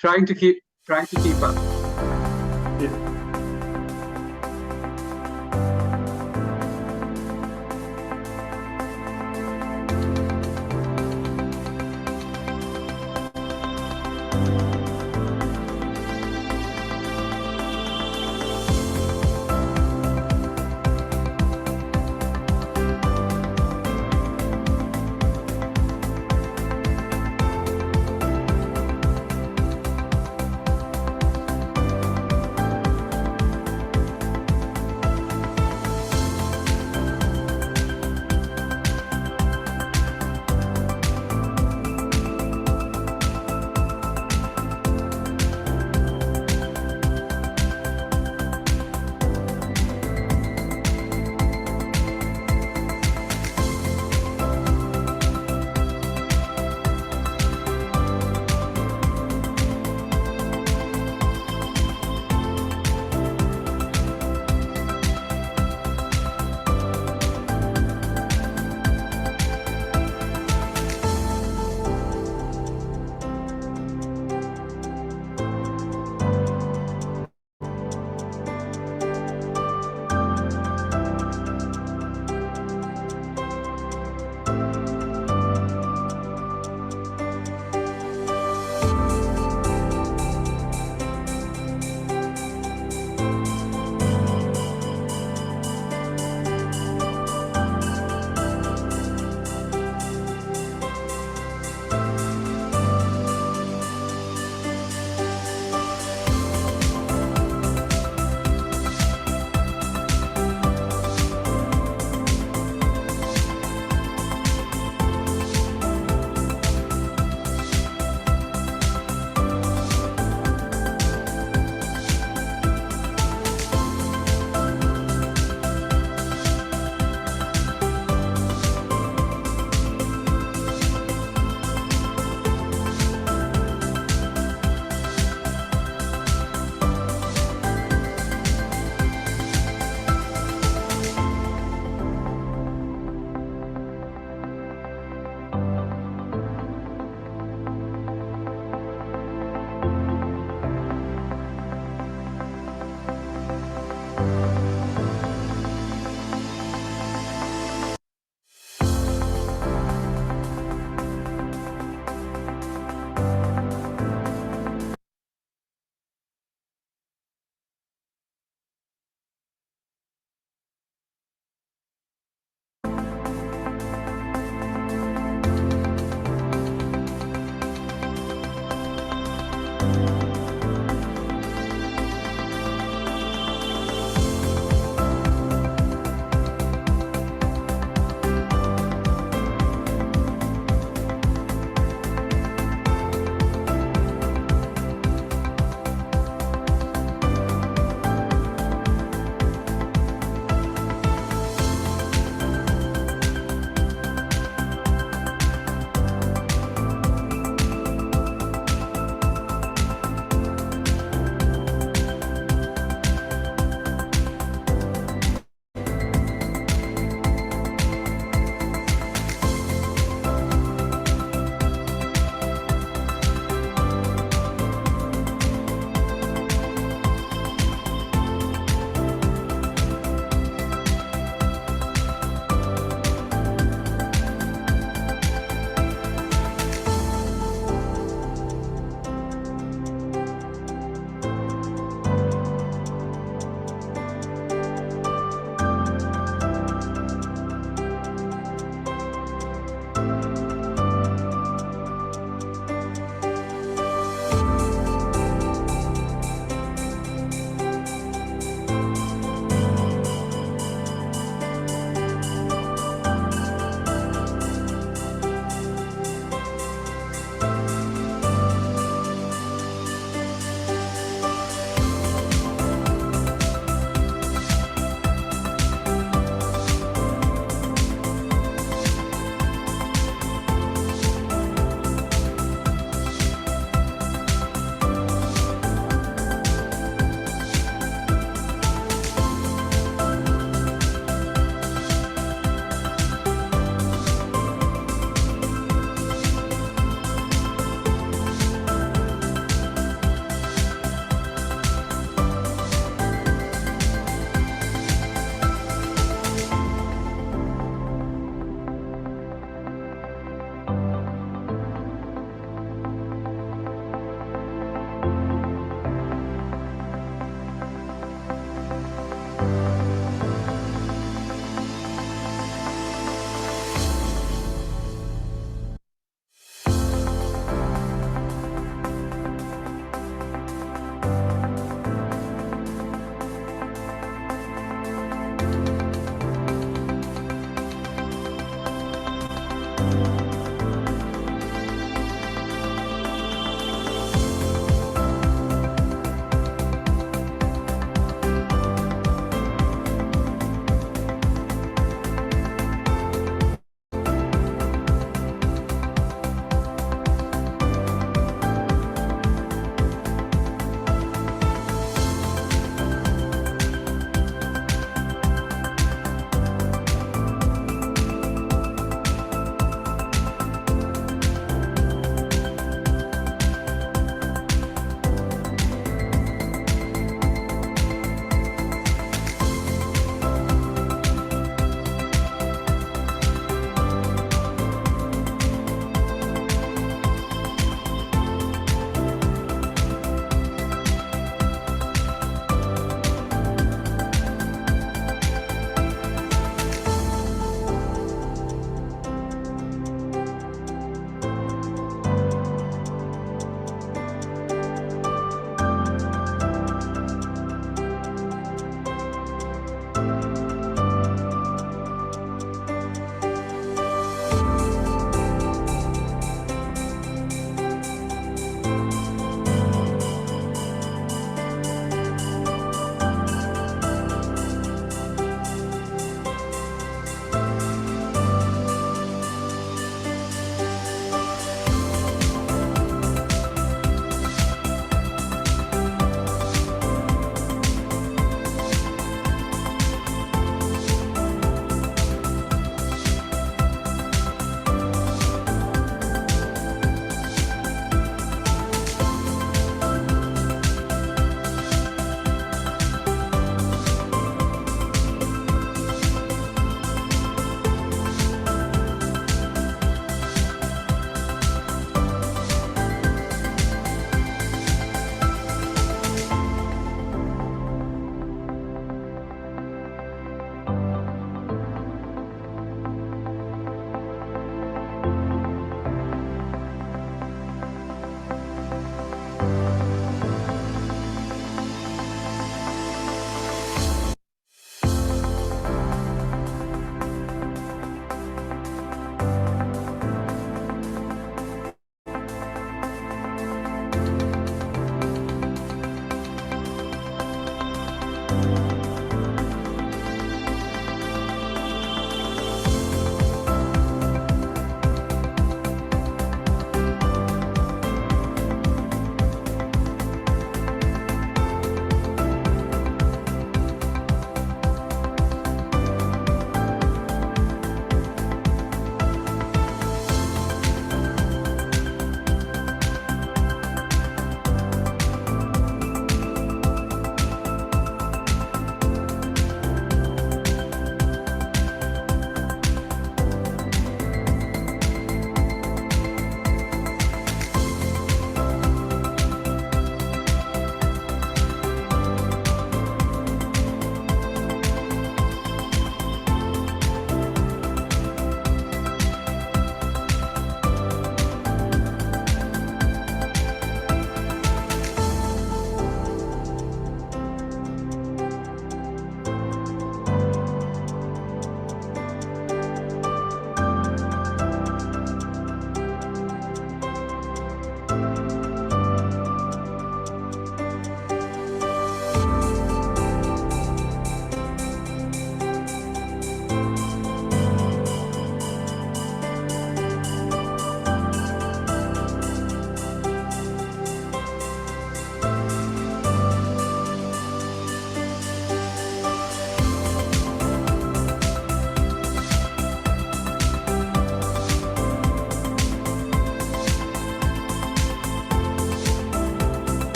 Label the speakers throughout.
Speaker 1: trying to keep up.
Speaker 2: Yeah.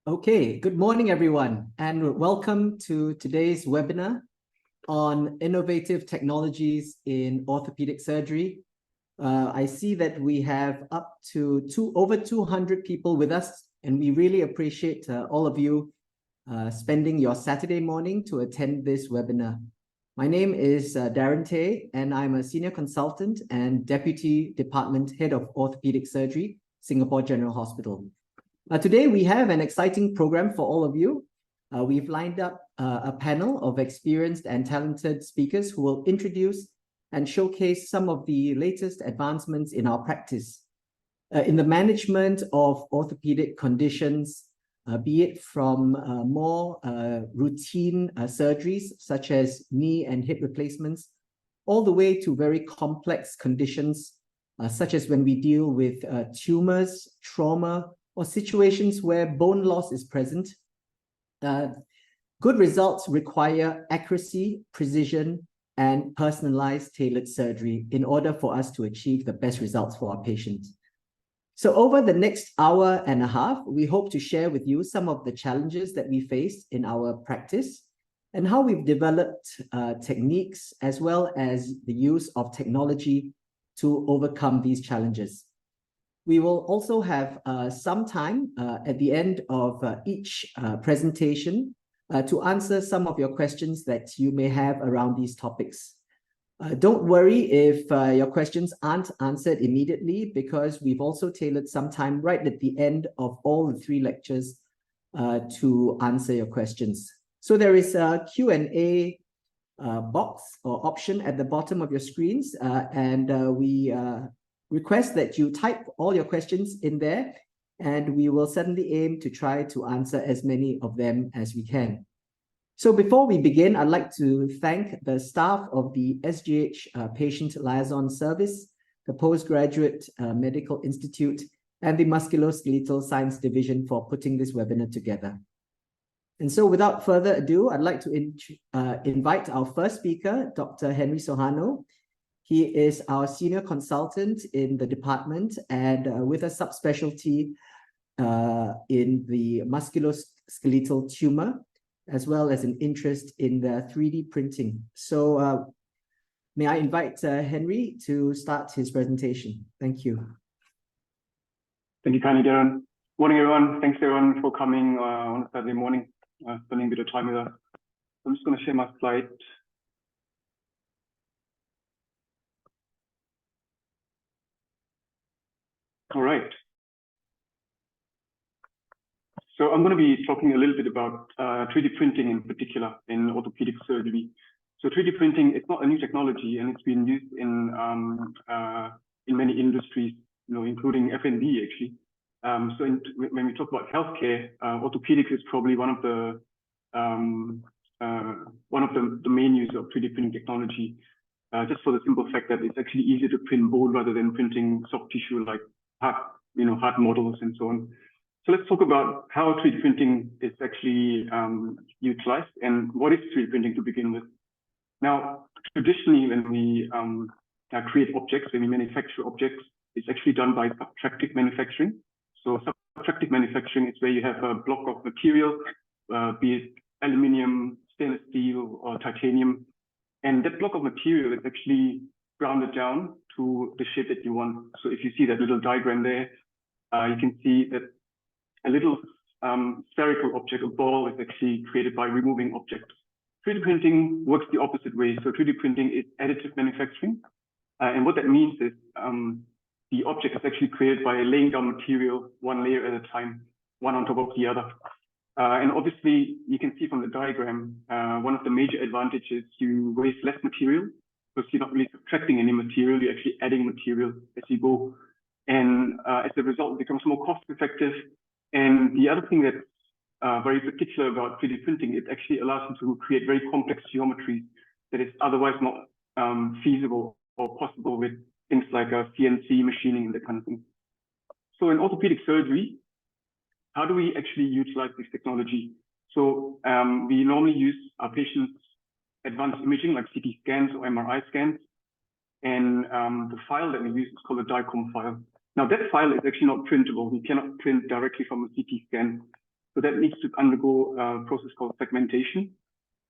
Speaker 3: Okay, good morning, everyone, and welcome to today's webinar on innovative technologies in orthopedic surgery. I see that we have up to over 200 people with us, and we really appreciate all of you spending your Saturday morning to attend this webinar. My name is Darren Tay, and I'm a senior consultant and deputy department head of orthopedic surgery, Singapore General Hospital. Today, we have an exciting program for all of you. We've lined up a panel of experienced and talented speakers who will introduce and showcase some of the latest advancements in our practice in the management of orthopedic conditions, be it from more routine surgeries such as knee and hip replacements, all the way to very complex conditions such as when we deal with tumors, trauma, or situations where bone loss is present. Good results require accuracy, precision, and personalized tailored surgery in order for us to achieve the best results for our patients. So over the next hour and a half, we hope to share with you some of the challenges that we face in our practice and how we've developed techniques as well as the use of technology to overcome these challenges. We will also have some time at the end of each presentation to answer some of your questions that you may have around these topics. Don't worry if your questions aren't answered immediately, because we've also tailored some time right at the end of all the 3 lectures to answer your questions. So there is a Q&A box or option at the bottom of your screens, and we request that you type all your questions in there, and we will certainly aim to try to answer as many of them as we can. So before we begin, I'd like to thank the staff of the SGH Patient Liaison Service, the Postgraduate Medical Institute, and the Musculoskeletal Science Division for putting this webinar together. And so without further ado, I'd like to invite our first speaker, Dr. Henry Sohano. He is our senior consultant in the department and with a subspecialty in the musculoskeletal tumor, as well as an interest in the 3D printing. So may I invite Henry to start his presentation? Thank you.
Speaker 2: Thank you kindly, Darren. Morning, everyone. Thanks, everyone, for coming on Saturday morning, spending a bit of time with us. I'm just going to share my slide. All right. So I'm going to be talking a little bit about 3D printing in particular in orthopedic surgery. So 3D printing is not a new technology, and it's been used in many industries, including F&B actually. So when we talk about healthcare, orthopedics is probably one of the main use of 3D printing technology, just for the simple fact that it's actually easier to print bone rather than printing soft tissue like heart models and so on. So let's talk about how 3D printing is actually utilized and what is 3D printing to begin with. Now, traditionally, when we create objects, when we manufacture objects, it's actually done by subtractive manufacturing. So subtractive manufacturing is where you have a block of material, be it aluminum, stainless steel, or titanium. And that block of material is actually grounded down to the shape that you want. So if you see that little diagram there, you can see that a little spherical object, a ball, is actually created by removing objects. 3D printing works the opposite way. So 3D printing is additive manufacturing. And what that means is the object is actually created by laying down material one layer at a time, one on top of the other. And obviously, you can see from the diagram, one of the major advantages, you waste less material, because you're not really subtracting any material, you're actually adding material as you go. And as a result, it becomes more cost effective. And the other thing that's very particular about 3D printing, it actually allows you to create very complex geometries that is otherwise not feasible or possible with things like CNC machining and that kind of thing. So in orthopedic surgery, how do we actually utilize this technology? So we normally use our patients' advanced imaging like CT scans or MRI scans. And the file that we use is called a DICOM file. Now that file is actually not printable. We cannot print directly from a CT scan. So that needs to undergo a process called segmentation.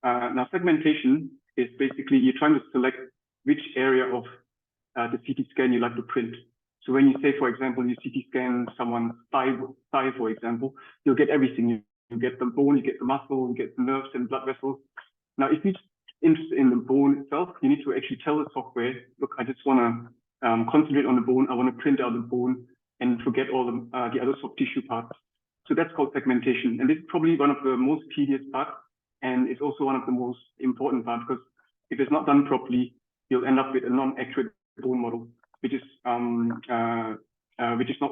Speaker 2: Now, segmentation is basically you're trying to select which area of the CT scan you like to print. So when you say, for example, you CT scan someone's thigh, for example, you'll get everything. You get the bone, you get the muscle, you get the nerves and blood vessels. Now, if you're interested in the bone itself, you need to actually tell the software, look, I just want to concentrate on the bone. I want to print out the bone and forget all the other soft tissue parts. So that's called segmentation. And this is probably one of the most tedious parts. And it's also one of the most important parts, because if it's not done properly, you'll end up with a non-accurate bone model, which is not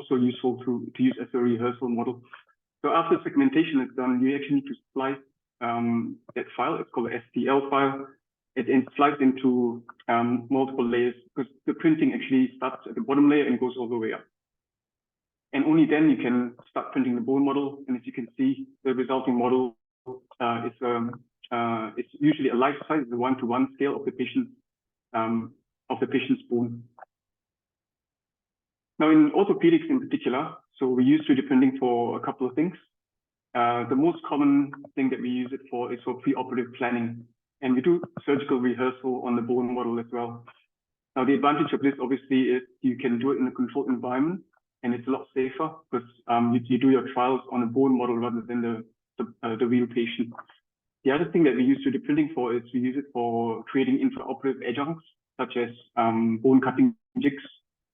Speaker 2: so useful to use as a rehearsal model. So after segmentation is done, you actually need to splice that file. It's called an STL file. It slices into multiple layers, because the printing actually starts at the bottom layer and goes all the way up. And only then you can start printing the bone model. And as you can see, the resulting model it's usually a life size, the 1-to-1 scale of the patient's bone. Now, in orthopedics in particular, so we use 3D printing for a couple of things. The most common thing that we use it for is for preoperative planning, and we do surgical rehearsal on the bone model as well. Now, the advantage of this obviously is you can do it in a controlled environment, and it's a lot safer because you do your trials on a bone model rather than the real patient. The other thing that we use 3D printing for is we use it for creating intraoperative adjuncts, such as bone cutting jigs.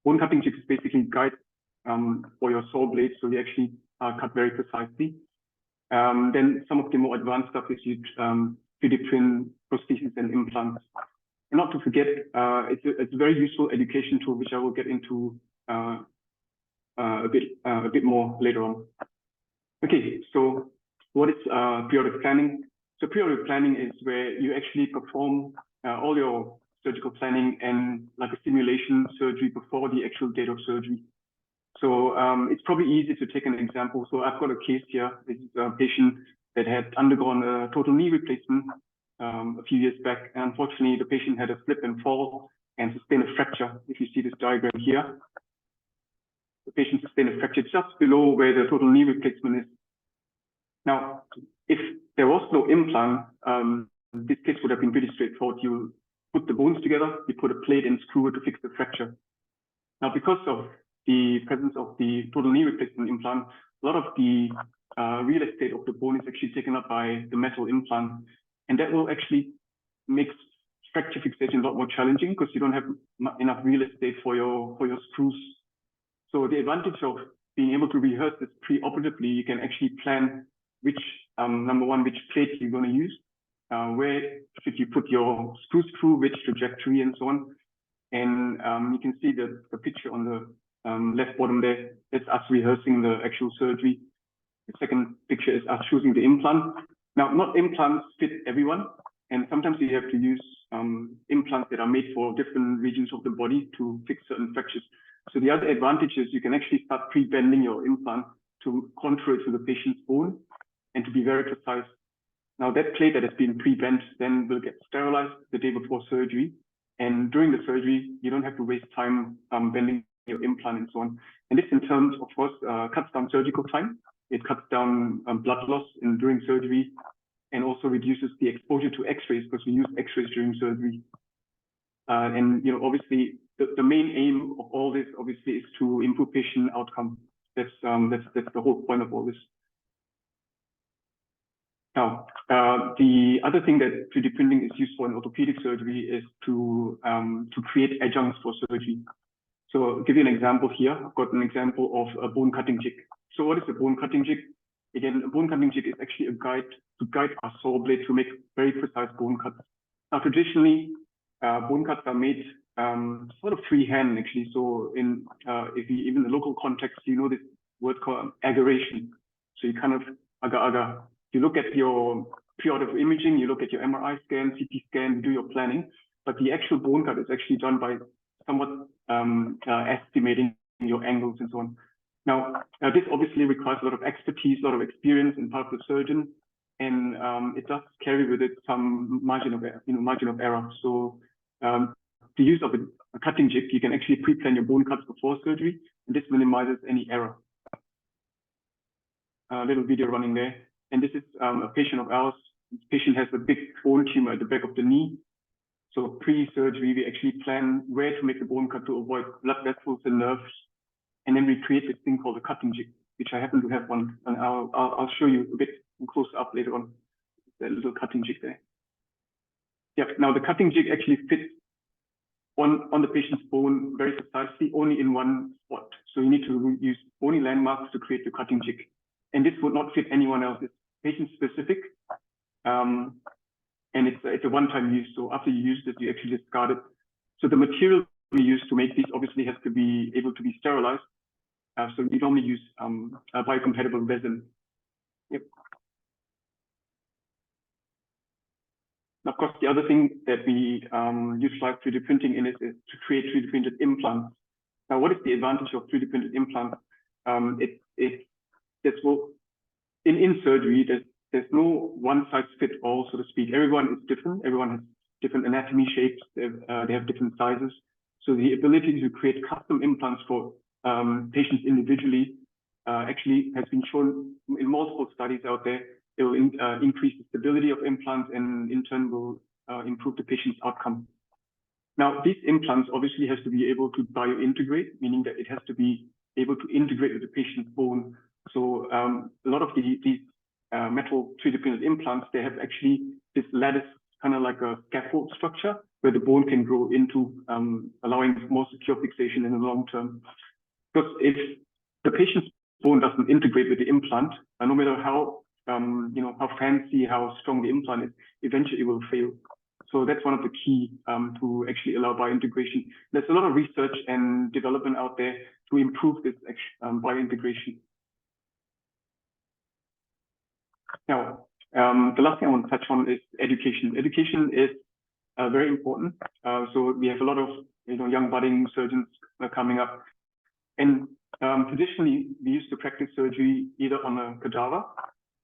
Speaker 2: Bone cutting jigs is basically guides for your saw blades, so they actually cut very precisely. Then some of the more advanced stuff is you 3D print prostheses and implants. And not to forget, it's a very useful education tool, which I will get into a bit more later on. Okay, so what is periodic planning? So periodic planning is where you actually perform all your surgical planning and like a simulation surgery before the actual date of surgery. So it's probably easy to take an example. So I've got a case here. This is a patient that had undergone a total knee replacement a few years back. And unfortunately, the patient had a slip and fall and sustained a fracture. If you see this diagram here, the patient sustained a fracture just below where the total knee replacement is. Now, if there was no implant, this case would have been pretty straightforward. You put the bones together, you put a plate and screw it to fix the fracture. Now, because of the presence of the total knee replacement implant, a lot of the real estate of the bone is actually taken up by the metal implant. And that will actually make fracture fixation a lot more challenging because you don't have enough real estate for your screws. So the advantage of being able to rehearse this pre-operatively, you can actually plan which, number one, which plate you're going to use, where should you put your screws through, which trajectory, and so on. And you can see the picture on the left bottom there. It's us rehearsing the actual surgery. The second picture is us choosing the implant. Now, not implants fit everyone, and sometimes you have to use implants that are made for different regions of the body to fix certain fractures. So the other advantage is you can actually start pre-bending your implant to contour it to the patient's bone and to be very precise. Now, that plate that has been pre-bent then will get sterilized the day before surgery. And during the surgery, you don't have to waste time bending your implant and so on. And this in terms, of course, cuts down surgical time. It cuts down blood loss during surgery and also reduces the exposure to x-rays because we use x-rays during surgery. And, you know, obviously, the main aim of all this, obviously, is to improve patient outcome. That's the whole point of all this. Now, the other thing that 3D printing is used for in orthopedic surgery is to create adjuncts for surgery. So I'll give you an example here. I've got an example of a bone cutting jig. So what is a bone cutting jig? Again, a bone cutting jig is actually a guide to guide our saw blade to make very precise bone cuts. Now, traditionally, bone cuts are made sort of freehand, actually. So in even the local context, you know this word called aggravation. So you kind of agar. You look at your pre-operative imaging, you look at your MRI scan, CT scan, you do your planning, but the actual bone cut is actually done by somewhat estimating your angles and so on. Now, this obviously requires a lot of expertise, a lot of experience in part of the surgeon, and it does carry with it some margin of error. So the use of a cutting jig, you can actually pre-plan your bone cuts before surgery, and this minimizes any error. little video running there. And this is a patient of ours. This patient has a big bone tumor at the back of the knee. So pre-surgery, we actually plan where to make the bone cut to avoid blood vessels and nerves. And then we create this thing called a cutting jig, which I happen to have one. And I'll show you a bit close up later on, that little cutting jig there. Yeah, now the cutting jig actually fits on the patient's bone very precisely, only in one spot. So you need to use only landmarks to create the cutting jig. And this would not fit anyone else. It's patient specific. And it's a one-time use. So after you use it, you actually discard it. So the material we use to make these obviously has to be able to be sterilized. So we normally use a biocompatible resin. Yep. Of course, the other thing that we utilize 3D printing in is to create 3D printed implants. Now, what is the advantage of 3D printed implants? In surgery, there's no one size fit all, so to speak. Everyone is different. Everyone has different anatomy shapes. They have different sizes. So the ability to create custom implants for patients individually actually has been shown in multiple studies out there. It will increase the stability of implants and in turn will improve the patient's outcome. Now, these implants obviously has to be able to biointegrate, meaning that it has to be able to integrate with the patient's bone. So a lot of these metal 3D printed implants, they have actually this lattice, kind of like a scaffold structure where the bone can grow into, allowing more secure fixation in the long term. Because if the patient's bone doesn't integrate with the implant, no matter how how fancy, how strong the implant is, eventually it will fail. So that's one of the key to actually allow biointegration. There's a lot of research and development out there to improve this biointegration. Now, the last thing I want to touch on is education. Education is very important. So we have a lot of young budding surgeons coming up, and traditionally we used to practice surgery either on a cadaver,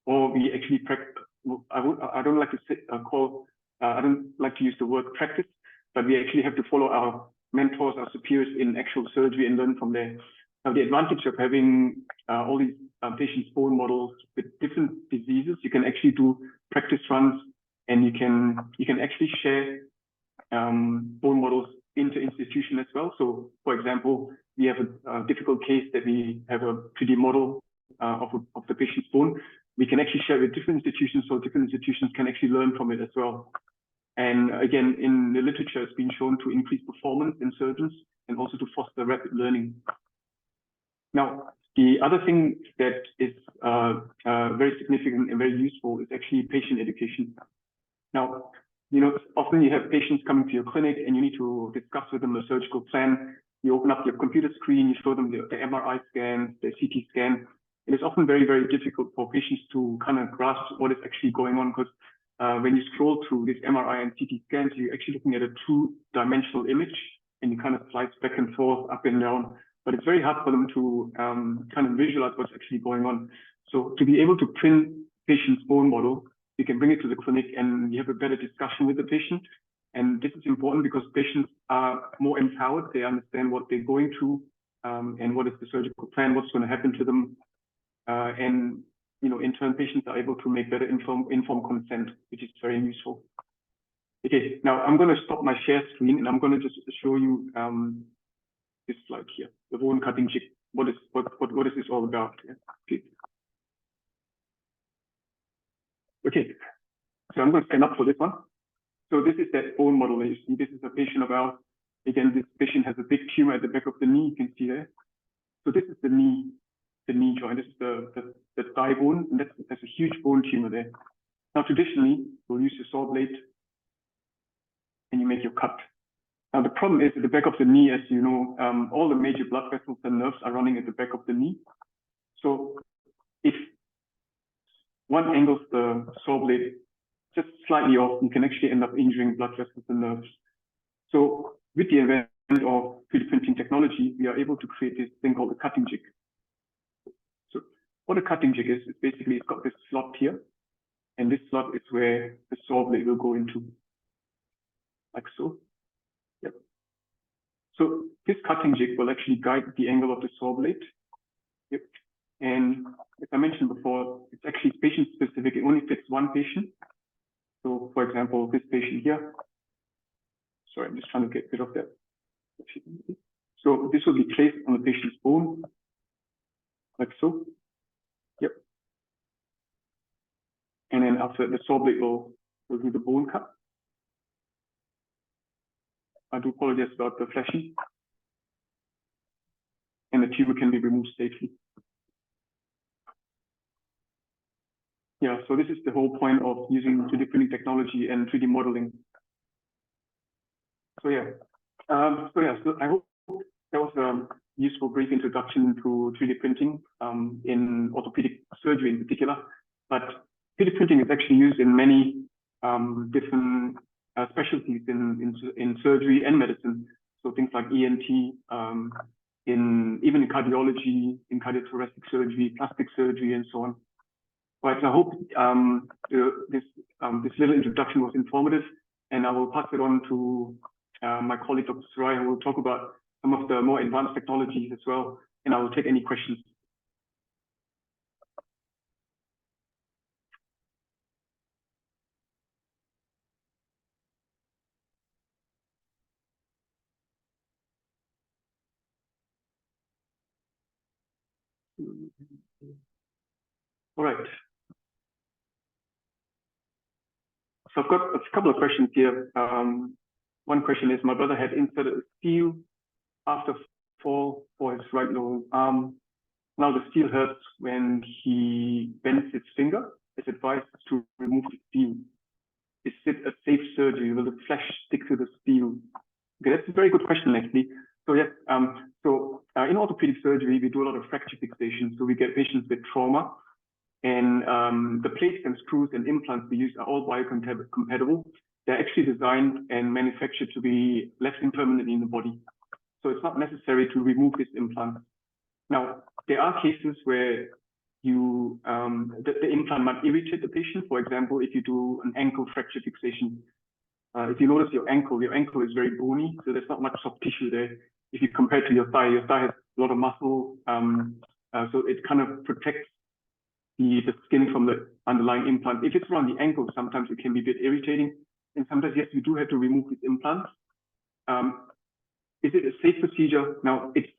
Speaker 2: or we actually practice. I don't like to I don't like to use the word practice, but we actually have to follow our mentors, our superiors in actual surgery and learn from there. Now, the advantage of having all these patients' bone models with different diseases, you can actually do practice runs, and you can actually share bone models into institution as well. So, for example, we have a difficult case that we have a 3D model of the patient's bone. We can actually share with different institutions, so different institutions can actually learn from it as well. And again, in the literature, it's been shown to increase performance in surgeons and also to foster rapid learning. Now, the other thing that is very significant and very useful is actually patient education. Now, often you have patients coming to your clinic and you need to discuss with them the surgical plan. You open up your computer screen, you show them the MRI scan, the CT scan. And it's often very, very difficult for patients to kind of grasp what is actually going on, because when you scroll through this MRI and CT scans, you're actually looking at a two-dimensional image, and you kind of slice back and forth, up and down. But it's very hard for them to kind of visualize what's actually going on. So to be able to print patient's bone model, you can bring it to the clinic and you have a better discussion with the patient. And this is important because patients are more empowered. They understand what they're going through and what is the surgical plan, what's going to happen to them. And in turn, patients are able to make better informed consent, which is very useful. Okay, now I'm going to stop my share screen and I'm going to just show you this slide here, the bone cutting jig. What is this all about? Yeah. Okay, so I'm going to stand up for this one. So this is that bone model. You see, this is a patient of ours. Again, this patient has a big tumor at the back of the knee. You can see there. So this is the knee joint. This is the thigh bone, and that's a huge bone tumor there. Now, traditionally, we'll use your saw blade, and you make your cut. Now, the problem is at the back of the knee, as you know, all the major blood vessels and nerves are running at the back of the knee. So if one angles the saw blade just slightly off, you can actually end up injuring blood vessels and nerves. So with the advent of 3D printing technology, we are able to create this thing called a cutting jig. So what a cutting jig is basically it's got this slot here, and this slot is where the saw blade will go into, like so. Yep. So this cutting jig will actually guide the angle of the saw blade. Yep. And as I mentioned before, it's actually patient specific. It only fits one patient. So for example, this patient here, sorry, I'm just trying to get rid of that. So this will be placed on the patient's bone, like so. Yep. And then after the saw blade will do the bone cut. I do apologize about the flashing. And the tumor can be removed safely. Yeah, so this is the whole point of using 3D printing technology and 3D modeling. So yeah, so I hope that was a useful brief introduction to 3D printing in orthopedic surgery in particular. But 3D printing is actually used in many different specialties in surgery and medicine. So things like ENT, even in cardiology, in cardiothoracic surgery, plastic surgery, and so on. Right, so I hope this little introduction was informative, and I will pass it on to my colleague, Dr. Suraya, who will talk about some of the more advanced technologies as well, and I will take any questions. All right. So I've got a couple of questions here. One question is, my brother had inserted a steel after fall for his right lower arm. Now the steel hurts when he bends his finger. It's advised to remove the steel. Is it a safe surgery? Will the flesh stick to the steel? Okay, that's a very good question, actually. So yes, in orthopedic surgery, we do a lot of fracture fixation. So we get patients with trauma, and the plates and screws and implants we use are all biocompatible. They're actually designed and manufactured to be left impermanently in the body. So it's not necessary to remove this implant. Now, there are cases where the implant might irritate the patient. For example, if you do an ankle fracture fixation, if you notice your ankle is very bony, so there's not much soft tissue there. If you compare to your thigh has a lot of muscle, so it kind of protects the skin from the underlying implant. If it's around the ankle, sometimes it can be a bit irritating, and sometimes, yes, you do have to remove these implants. Is it a safe procedure? Now, it's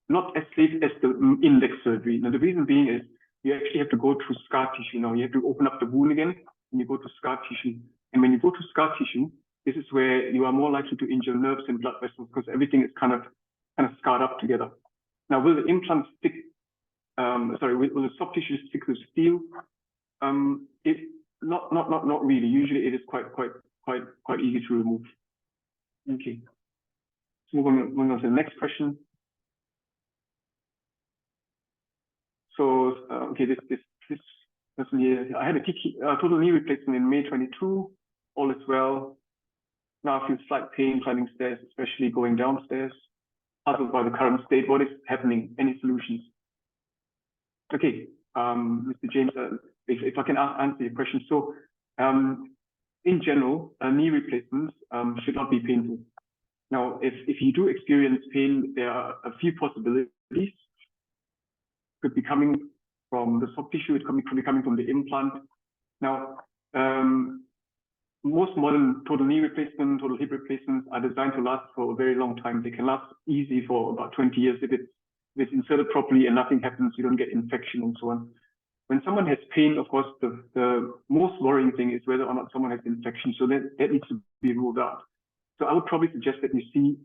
Speaker 2: not as safe as the index surgery. Now, the reason being is you actually have to go through scar tissue. Now, you have to open up the wound again, and you go to scar tissue. And when you go to scar tissue, this is where you are more likely to injure nerves and blood vessels because everything is kind of scarred up together. Now, will the implant stick? Will the soft tissue stick to steel? Not really. Usually, it is quite easy to remove. Okay. So moving on to the next question. So this person here, I had a total knee replacement in May 22. All is well. Now I feel slight pain climbing stairs, especially going downstairs. Puzzled by the current state. What is happening? Any solutions? Okay, Mr. James, if I can answer your question. So, in general, knee replacements should not be painful. Now, if you do experience pain, there are a few possibilities. Could be coming from the soft tissue, it could be coming from the implant. Now, most modern total knee replacement, total hip replacements are designed to last for a very long time. They can last easy for about 20 years if it's inserted properly and nothing happens, you don't get infection and so on. When someone has pain, of course, the most worrying thing is whether or not someone has infection. So that needs to be ruled out. So I would probably suggest that you see,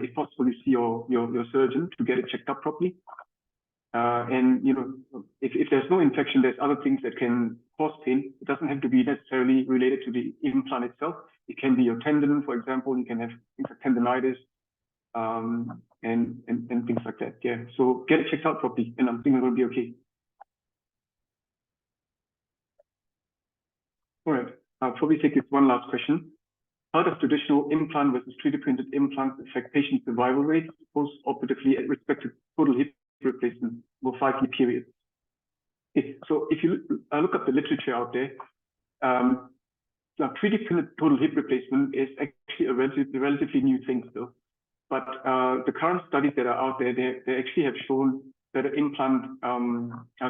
Speaker 2: if possible, you see your surgeon to get it checked up properly. And if there's no infection, there's other things that can cause pain. It doesn't have to be necessarily related to the implant itself. It can be your tendon, for example. You can have things like tendonitis, and things like that. Yeah. So get it checked out properly, and I'm thinking it will be okay. All right. I'll probably take this one last question. How does traditional implant versus 3D printed implants affect patient survival rates post-operatively at respect to total hip replacement over 5-year periods? So if you look up the literature out there, 3D printed total hip replacement is actually a relatively new thing still. But the current studies that are out there, they actually have shown better implant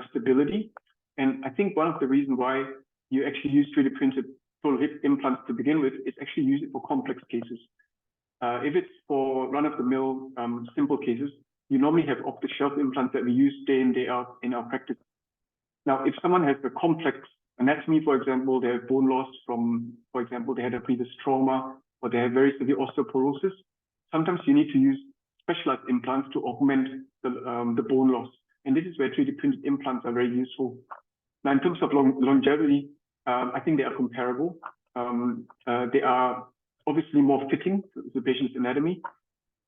Speaker 2: stability. And I think one of the reasons why you actually use 3D printed total hip implants to begin with is actually use it for complex cases. If it's for run-of-the-mill simple cases, you normally have off-the-shelf implants that we use day in, day out in our practice. Now, if someone has a complex anatomy, for example, they have bone loss from, for example, they had a previous trauma, or they have very severe osteoporosis, sometimes you need to use specialized implants to augment the bone loss. And this is where 3D printed implants are very useful. Now, in terms of longevity, I think they are comparable. They are obviously more fitting to the patient's anatomy.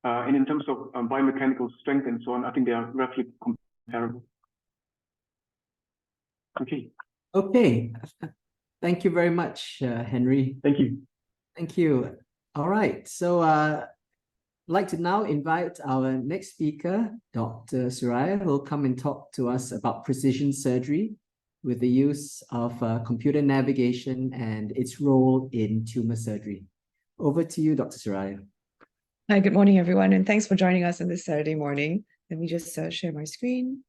Speaker 2: And in terms of biomechanical strength and so on, I think they are roughly comparable. Okay.
Speaker 3: Okay. Thank you very much, Henry.
Speaker 2: Thank you.
Speaker 3: Thank you. All right. So I'd like to now invite our next speaker, Dr. Suraya, who will come and talk to us about precision surgery with the use of computer navigation and its role in tumor surgery. Over to you, Dr. Suraya.
Speaker 4: Hi, good morning, everyone, and thanks for joining us on this Saturday morning. Let me just share my screen.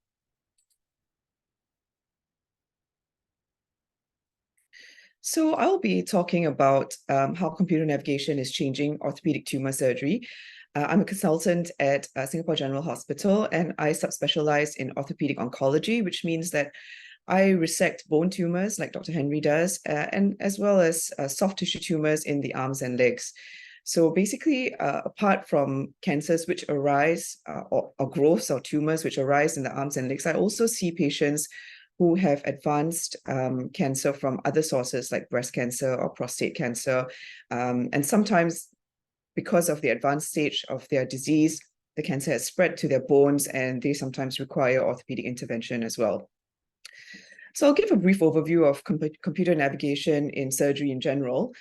Speaker 4: So I'll be talking about how computer navigation is changing orthopedic tumor surgery. I'm a consultant at Singapore General Hospital, and I subspecialize in orthopedic oncology, which means that I resect bone tumors like Dr. Henry does, and as well as soft tissue tumors in the arms and legs. So basically, apart from cancers which arise, or growths or tumors which arise in the arms and legs, I also see patients who have advanced cancer from other sources like breast cancer or prostate cancer. And sometimes, because of the advanced stage of their disease, the cancer has spread to their bones, and they sometimes require orthopedic intervention as well. So I'll give a brief overview of computer navigation in surgery in general.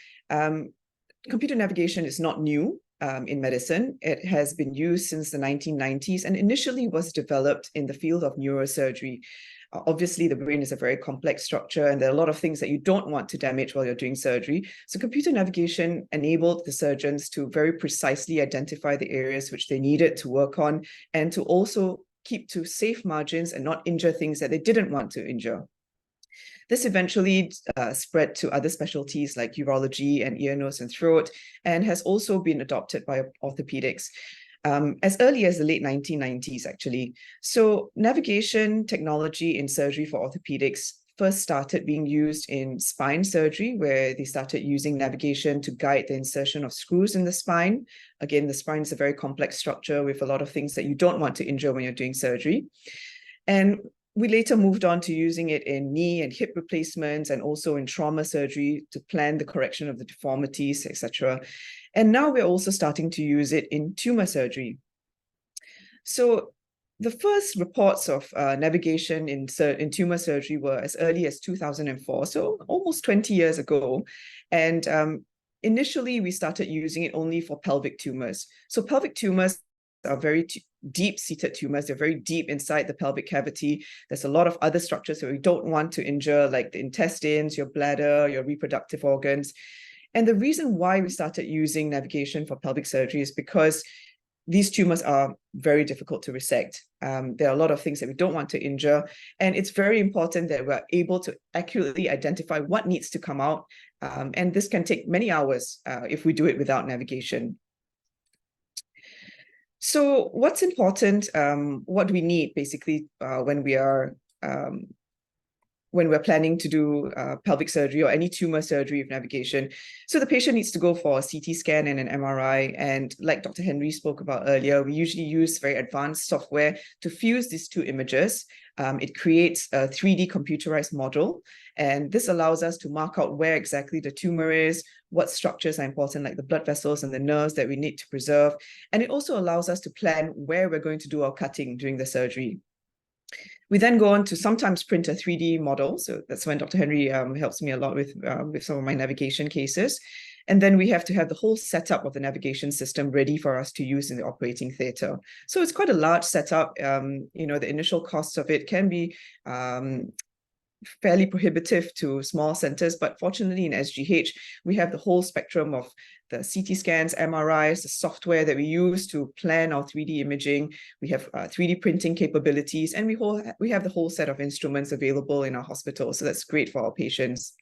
Speaker 4: Computer navigation is not new in medicine. It has been used since the 1990s and initially was developed in the field of neurosurgery. Obviously, the brain is a very complex structure, and there are a lot of things that you don't want to damage while you're doing surgery. So computer navigation enabled the surgeons to very precisely identify the areas which they needed to work on, and to also keep to safe margins and not injure things that they didn't want to injure. This eventually spread to other specialties like urology and ear, nose, and throat, and has also been adopted by orthopedics as early as the late 1990s, actually. So navigation technology in surgery for orthopedics first started being used in spine surgery, where they started using navigation to guide the insertion of screws in the spine. Again, the spine is a very complex structure with a lot of things that you don't want to injure when you're doing surgery. And we later moved on to using it in knee and hip replacements, and also in trauma surgery to plan the correction of the deformities, etc. And now we're also starting to use it in tumor surgery. So the first reports of navigation in tumor surgery were as early as 2004, so almost 20 years ago. And initially, we started using it only for pelvic tumors. So pelvic tumors are very deep-seated tumors. They're very deep inside the pelvic cavity. There's a lot of other structures that we don't want to injure, like the intestines, your bladder, your reproductive organs. And the reason why we started using navigation for pelvic surgery is because these tumors are very difficult to resect. There are a lot of things that we don't want to injure. And it's very important that we're able to accurately identify what needs to come out. And this can take many hours if we do it without navigation. So what's important, what do we need basically when we're planning to do pelvic surgery or any tumor surgery with navigation? So the patient needs to go for a CT scan and an MRI. And like Dr. Henry spoke about earlier, we usually use very advanced software to fuse these two images. It creates a 3D computerized model. And this allows us to mark out where exactly the tumor is, what structures are important, like the blood vessels and the nerves that we need to preserve. And it also allows us to plan where we're going to do our cutting during the surgery. We then go on to sometimes print a 3D model. So that's when Dr. Henry helps me a lot with some of my navigation cases. And then we have to have the whole setup of the navigation system ready for us to use in the operating theater. So it's quite a large setup. The initial cost of it can be fairly prohibitive to small centers, but fortunately in SGH, we have the whole spectrum of the CT scans, MRIs, the software that we use to plan our 3D imaging. We have 3D printing capabilities, and we have the whole set of instruments available in our hospital. So that's great for our patients.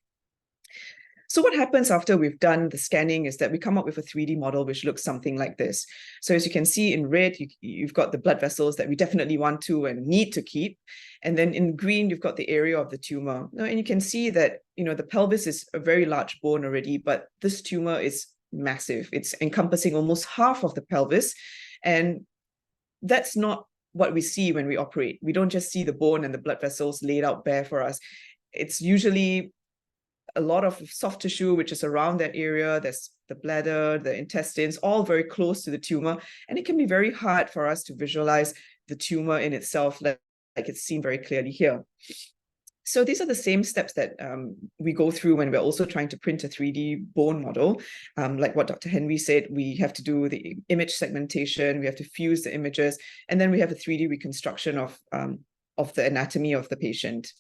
Speaker 4: So what happens after we've done the scanning is that we come up with a 3D model which looks something like this. So as you can see in red, you've got the blood vessels that we definitely want to and need to keep. And then in green, you've got the area of the tumor. And you can see that, the pelvis is a very large bone already, but this tumor is massive. It's encompassing almost half of the pelvis. And that's not what we see when we operate. We don't just see the bone and the blood vessels laid out bare for us. It's usually a lot of soft tissue, which is around that area. There's the bladder, the intestines, all very close to the tumor. And it can be very hard for us to visualize the tumor in itself, like it's seen very clearly here. So these are the same steps that we go through when we're also trying to print a 3D bone model. Like what Dr. Henry said, we have to do the image segmentation, we have to fuse the images, and then we have a 3D reconstruction of the anatomy of the patient.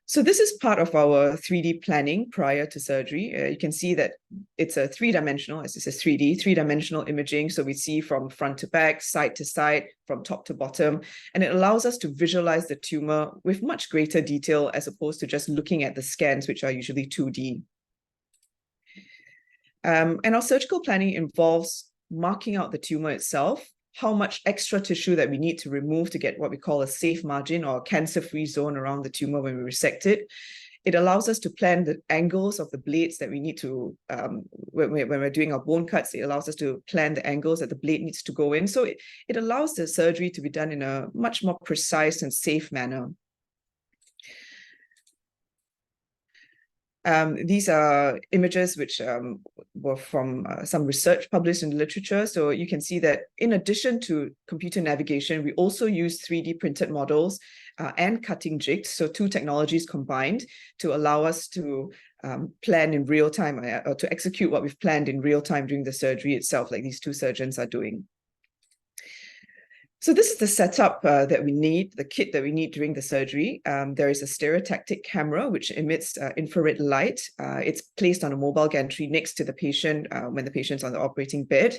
Speaker 4: So this is part of our 3D planning prior to surgery. You can see that it's a three-dimensional, as it says 3D, three-dimensional imaging. So we see from front to back, side to side, from top to bottom, and it allows us to visualize the tumor with much greater detail as opposed to just looking at the scans, which are usually 2D. And our surgical planning involves marking out the tumor itself, how much extra tissue that we need to remove to get what we call a safe margin or cancer-free zone around the tumor when we resect it. It allows us to plan the angles of the blades that we need to, when we're doing our bone cuts, it allows us to plan the angles that the blade needs to go in. So it allows the surgery to be done in a much more precise and safe manner. These are images which were from some research published in the literature. So you can see that in addition to computer navigation, we also use 3D printed models and cutting jigs. So two technologies combined to allow us to plan in real time or to execute what we've planned in real time during the surgery itself, like these two surgeons are doing. So this is the setup that we need, the kit that we need during the surgery. There is a stereotactic camera which emits infrared light. It's placed on a mobile gantry next to the patient when the patient's on the operating bed.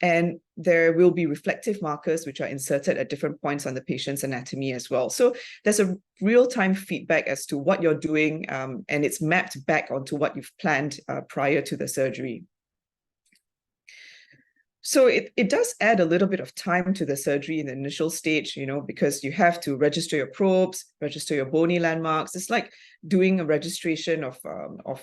Speaker 4: And there will be reflective markers which are inserted at different points on the patient's anatomy as well. So there's a real-time feedback as to what you're doing, and it's mapped back onto what you've planned prior to the surgery. So it does add a little bit of time to the surgery in the initial stage, because you have to register your probes, register your bony landmarks. It's like doing a registration of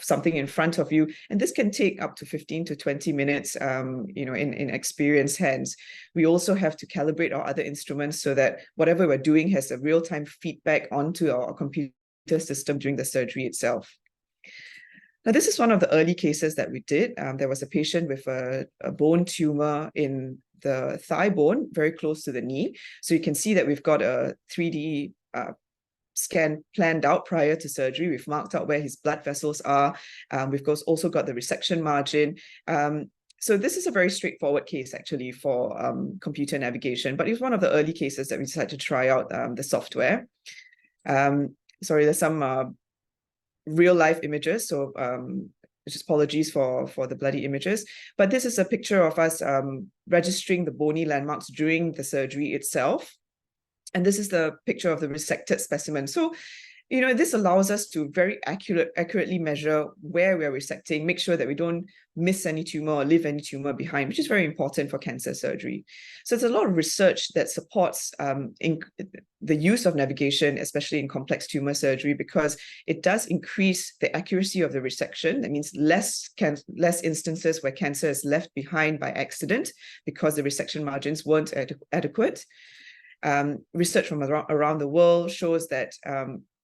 Speaker 4: something in front of you. And this can take up to 15 to 20 minutes, in experienced hands. We also have to calibrate our other instruments so that whatever we're doing has a real-time feedback onto our computer system during the surgery itself. Now, this is one of the early cases that we did. There was a patient with a bone tumor in the thigh bone, very close to the knee. So you can see that we've got a 3D scan planned out prior to surgery. We've marked out where his blood vessels are. We've also got the resection margin. So this is a very straightforward case, actually, for computer navigation, but it was one of the early cases that we decided to try out the software. Sorry, there's some real life images, so just apologies for the bloody images, but this is a picture of us registering the bony landmarks during the surgery itself, and this is the picture of the resected specimen. So this allows us to very accurately measure where we're resecting, make sure that we don't miss any tumor or leave any tumor behind, which is very important for cancer surgery. So there's a lot of research that supports the use of navigation, especially in complex tumor surgery, because it does increase the accuracy of the resection. That means less instances where cancer is left behind by accident because the resection margins weren't adequate. Research from around the world shows that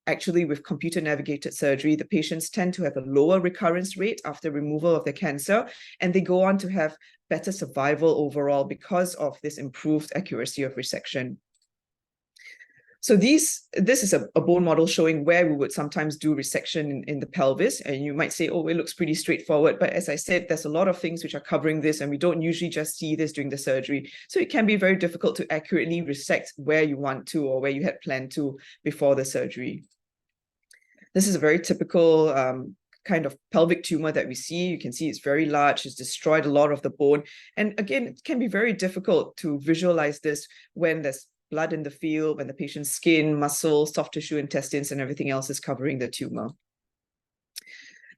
Speaker 4: actually, with computer-navigated surgery, the patients tend to have a lower recurrence rate after removal of their cancer, and they go on to have better survival overall because of this improved accuracy of resection. So this is a bone model showing where we would sometimes do resection in the pelvis, and you might say, oh, it looks pretty straightforward. But as I said, there's a lot of things which are covering this, and we don't usually just see this during the surgery. So it can be very difficult to accurately resect where you want to or where you had planned to before the surgery. This is a very typical kind of pelvic tumor that we see. You can see it's very large, it's destroyed a lot of the bone. And again, it can be very difficult to visualize this when there's blood in the field, when the patient's skin, muscle, soft tissue, intestines, and everything else is covering the tumor.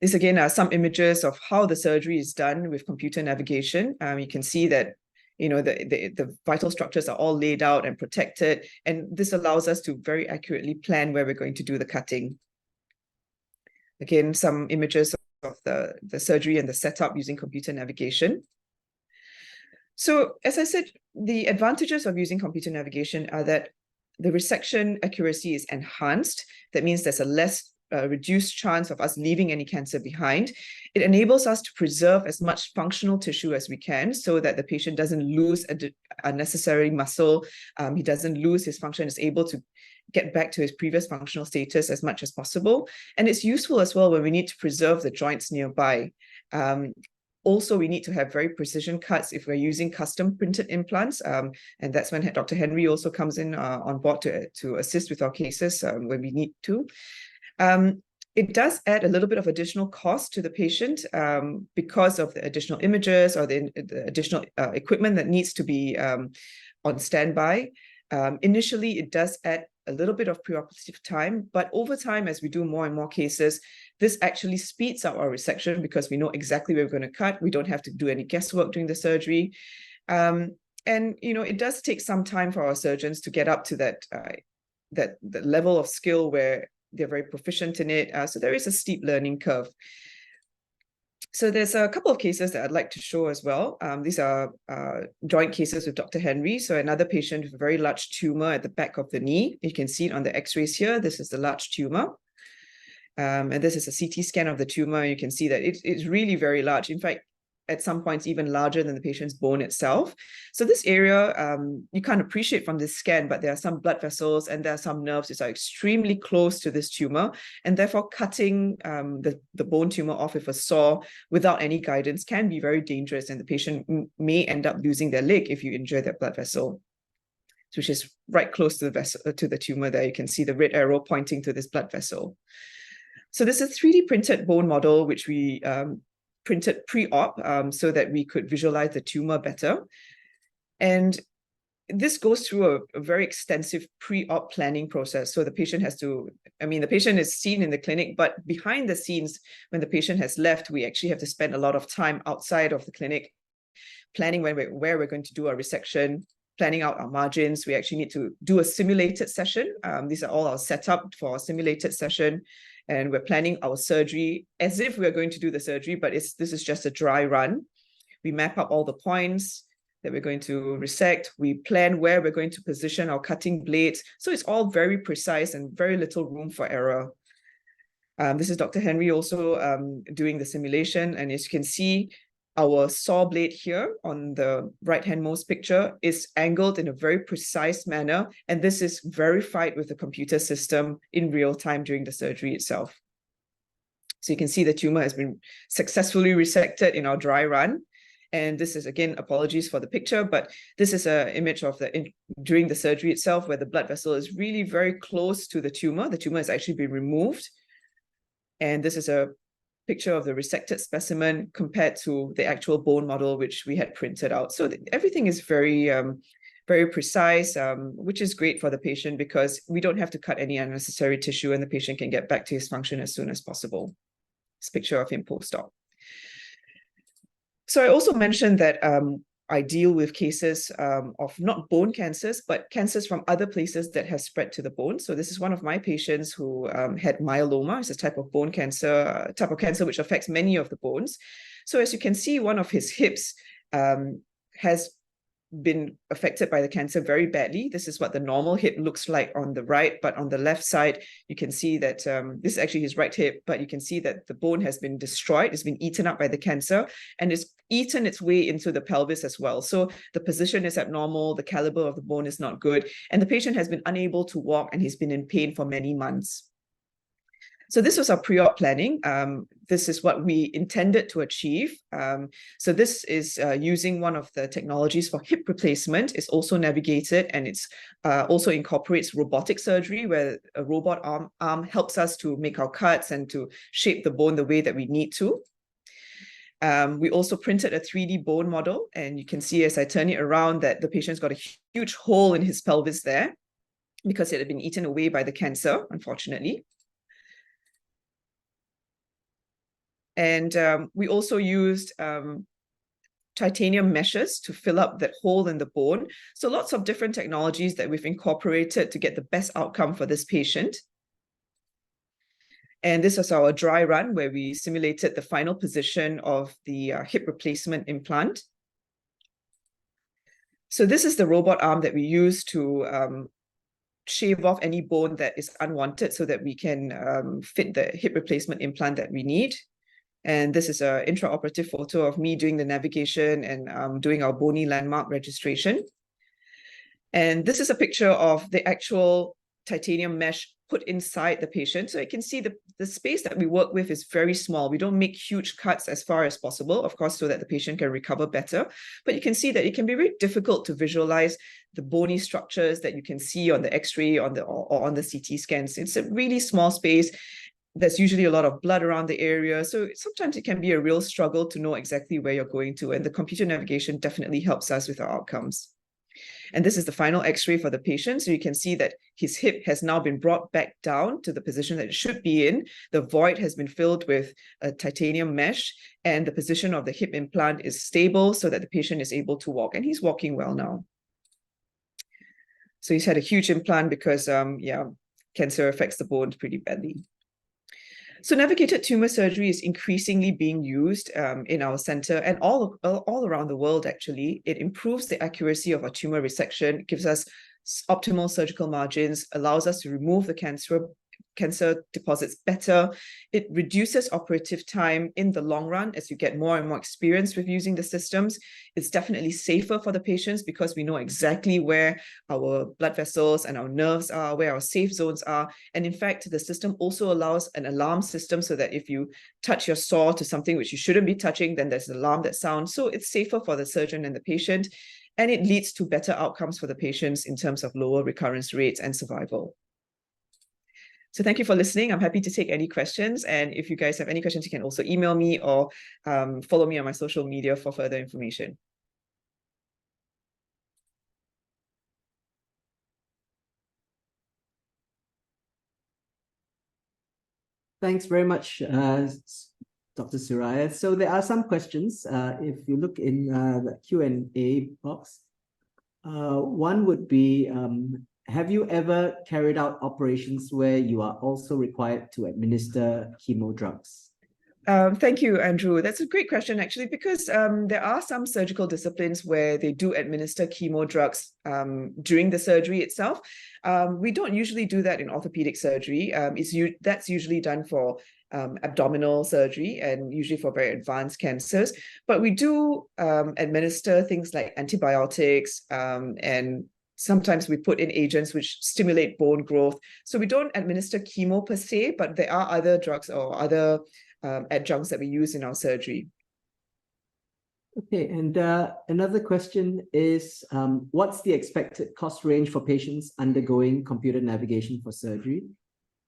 Speaker 4: These again are some images of how the surgery is done with computer navigation. You can see that the vital structures are all laid out and protected, and this allows us to very accurately plan where we're going to do the cutting. Again, some images of the surgery and the setup using computer navigation. So as I said, the advantages of using computer navigation are that the resection accuracy is enhanced. That means there's a less reduced chance of us leaving any cancer behind. It enables us to preserve as much functional tissue as we can so that the patient doesn't lose unnecessary muscle. He doesn't lose his function, is able to get back to his previous functional status as much as possible. And it's useful as well when we need to preserve the joints nearby. Also, we need to have very precision cuts if we're using custom printed implants. And that's when Dr. Henry also comes in on board to assist with our cases when we need to. It does add a little bit of additional cost to the patient because of the additional images or the additional equipment that needs to be on standby. Initially, it does add a little bit of preoperative time, but over time, as we do more and more cases, this actually speeds up our resection because we know exactly where we're going to cut. We don't have to do any guesswork during the surgery. And it does take some time for our surgeons to get up to that level of skill where they're very proficient in it. So there is a steep learning curve. So there's a couple of cases that I'd like to show as well. These are joint cases with Dr. Henry. So another patient with a very large tumor at the back of the knee. You can see it on the x-rays here. This is the large tumor. And this is a CT scan of the tumor. You can see that it's really very large. In fact, at some points even larger than the patient's bone itself. So this area, you can't appreciate from this scan, but there are some blood vessels and there are some nerves that are extremely close to this tumor. And therefore cutting the bone tumor off with a saw without any guidance can be very dangerous, and the patient may end up losing their leg if you injure that blood vessel, which is right close to the vessel, to the tumor there. You can see the red arrow pointing to this blood vessel. So this is a 3D printed bone model, which we printed pre-op so that we could visualize the tumor better. And this goes through a very extensive pre-op planning process. So the patient has to, the patient is seen in the clinic, but behind the scenes, when the patient has left, we actually have to spend a lot of time outside of the clinic, planning where we're going to do our resection, planning out our margins. We actually need to do a simulated session. These are all our setup for our simulated session. And we're planning our surgery as if we're going to do the surgery, but this is just a dry run. We map out all the points that we're going to resect. We plan where we're going to position our cutting blades. So it's all very precise and very little room for error. This is Dr. Henry also doing the simulation. And as you can see, our saw blade here on the right-handmost picture is angled in a very precise manner, and this is verified with the computer system in real time during the surgery itself. So you can see the tumor has been successfully resected in our dry run. And this is, again, apologies for the picture, but this is an image of during the surgery itself where the blood vessel is really very close to the tumor. The tumor has actually been removed. And this is a picture of the resected specimen compared to the actual bone model, which we had printed out. So everything is very, very precise, which is great for the patient because we don't have to cut any unnecessary tissue and the patient can get back to his function as soon as possible. This picture of him post-op. So I also mentioned that I deal with cases of not bone cancers, but cancers from other places that have spread to the bone. So this is one of my patients who had myeloma. It's a type of bone cancer, which affects many of the bones. So as you can see, one of his hips has been affected by the cancer very badly. This is what the normal hip looks like on the right, but on the left side, you can see that this is actually his right hip, but you can see that the bone has been destroyed. It's been eaten up by the cancer and it's eaten its way into the pelvis as well. So the position is abnormal, the caliber of the bone is not good, and the patient has been unable to walk and he's been in pain for many months. So this was our pre-op planning. This is what we intended to achieve. So this is using one of the technologies for hip replacement. It's also navigated, and it's also incorporates robotic surgery, where a robot arm helps us to make our cuts and to shape the bone the way that we need to. We also printed a 3D bone model, and you can see as I turn it around that the patient's got a huge hole in his pelvis there because it had been eaten away by the cancer, unfortunately. And we also used titanium meshes to fill up that hole in the bone. So lots of different technologies that we've incorporated to get the best outcome for this patient. And this was our dry run where we simulated the final position of the hip replacement implant. So this is the robot arm that we use to shave off any bone that is unwanted so that we can fit the hip replacement implant that we need. And this is an intraoperative photo of me doing the navigation and doing our bony landmark registration. And this is a picture of the actual titanium mesh put inside the patient. So you can see the space that we work with is very small. We don't make huge cuts as far as possible, of course, so that the patient can recover better. But you can see that it can be very difficult to visualize the bony structures that you can see on the X-ray or on the CT scans. It's a really small space. There's usually a lot of blood around the area. So sometimes it can be a real struggle to know exactly where you're going to. And the computer navigation definitely helps us with our outcomes. And this is the final X-ray for the patient. So you can see that his hip has now been brought back down to the position that it should be in. The void has been filled with a titanium mesh, and the position of the hip implant is stable so that the patient is able to walk, and he's walking well now. So he's had a huge implant because, cancer affects the bones pretty badly. So navigated tumor surgery is increasingly being used in our center and all around the world, actually. It improves the accuracy of our tumor resection, gives us optimal surgical margins, allows us to remove the cancer deposits better. It reduces operative time in the long run as you get more and more experience with using the systems. It's definitely safer for the patients because we know exactly where our blood vessels and our nerves are, where our safe zones are. And in fact, the system also allows an alarm system so that if you touch your saw to something which you shouldn't be touching, then there's an alarm that sounds. So it's safer for the surgeon and the patient, and it leads to better outcomes for the patients in terms of lower recurrence rates and survival. So thank you for listening. I'm happy to take any questions. And if you guys have any questions, you can also email me or follow me on my social media for further information.
Speaker 3: Thanks very much, Dr. Suraya. So there are some questions. If you look in the Q&A box, one would be, have you ever carried out operations where you are also required to administer chemo drugs?
Speaker 4: Thank you, Andrew. That's a great question, actually, because there are some surgical disciplines where they do administer chemo drugs during the surgery itself. We don't usually do that in orthopedic surgery. That's usually done for abdominal surgery and usually for very advanced cancers. But we do administer things like antibiotics and sometimes we put in agents which stimulate bone growth. So we don't administer chemo per se, but there are other drugs or other adjuncts that we use in our surgery.
Speaker 3: Okay, and another question is, what's the expected cost range for patients undergoing computer navigation for surgery?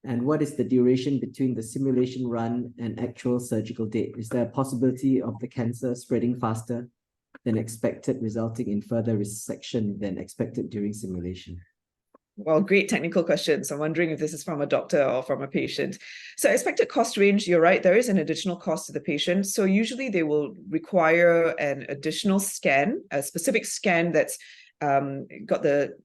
Speaker 3: And what is the duration between the simulation run and actual surgical date? Is there a possibility of the cancer spreading faster than expected, resulting in further resection than expected during simulation?
Speaker 4: Well, great technical questions. I'm wondering if this is from a doctor or from a patient. So expected cost range, you're right, there is an additional cost to the patient. So usually they will require an additional scan, a specific scan that's got the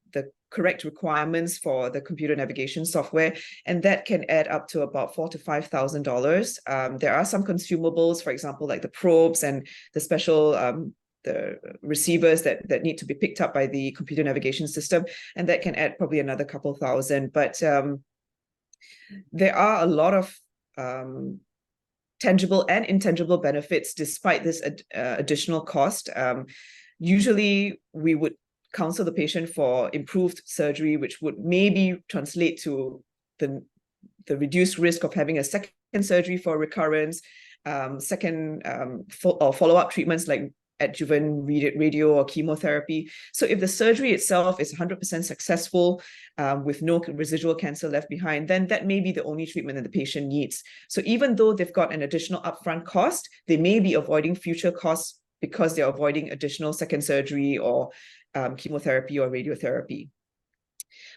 Speaker 4: correct requirements for the computer navigation software, and that can add up to about $4,000 to $5,000. There are some consumables, for example, like the probes and the special the receivers that need to be picked up by the computer navigation system, and that can add probably another couple thousand. But there are a lot of tangible and intangible benefits despite this additional cost. Usually we would counsel the patient for improved surgery, which would maybe translate to the the reduced risk of having a second surgery for recurrence, second follow-up treatments like adjuvant radio or chemotherapy. So if the surgery itself is 100% successful with no residual cancer left behind, then that may be the only treatment that the patient needs. So even though they've got an additional upfront cost, they may be avoiding future costs because they're avoiding additional second surgery or chemotherapy or radiotherapy.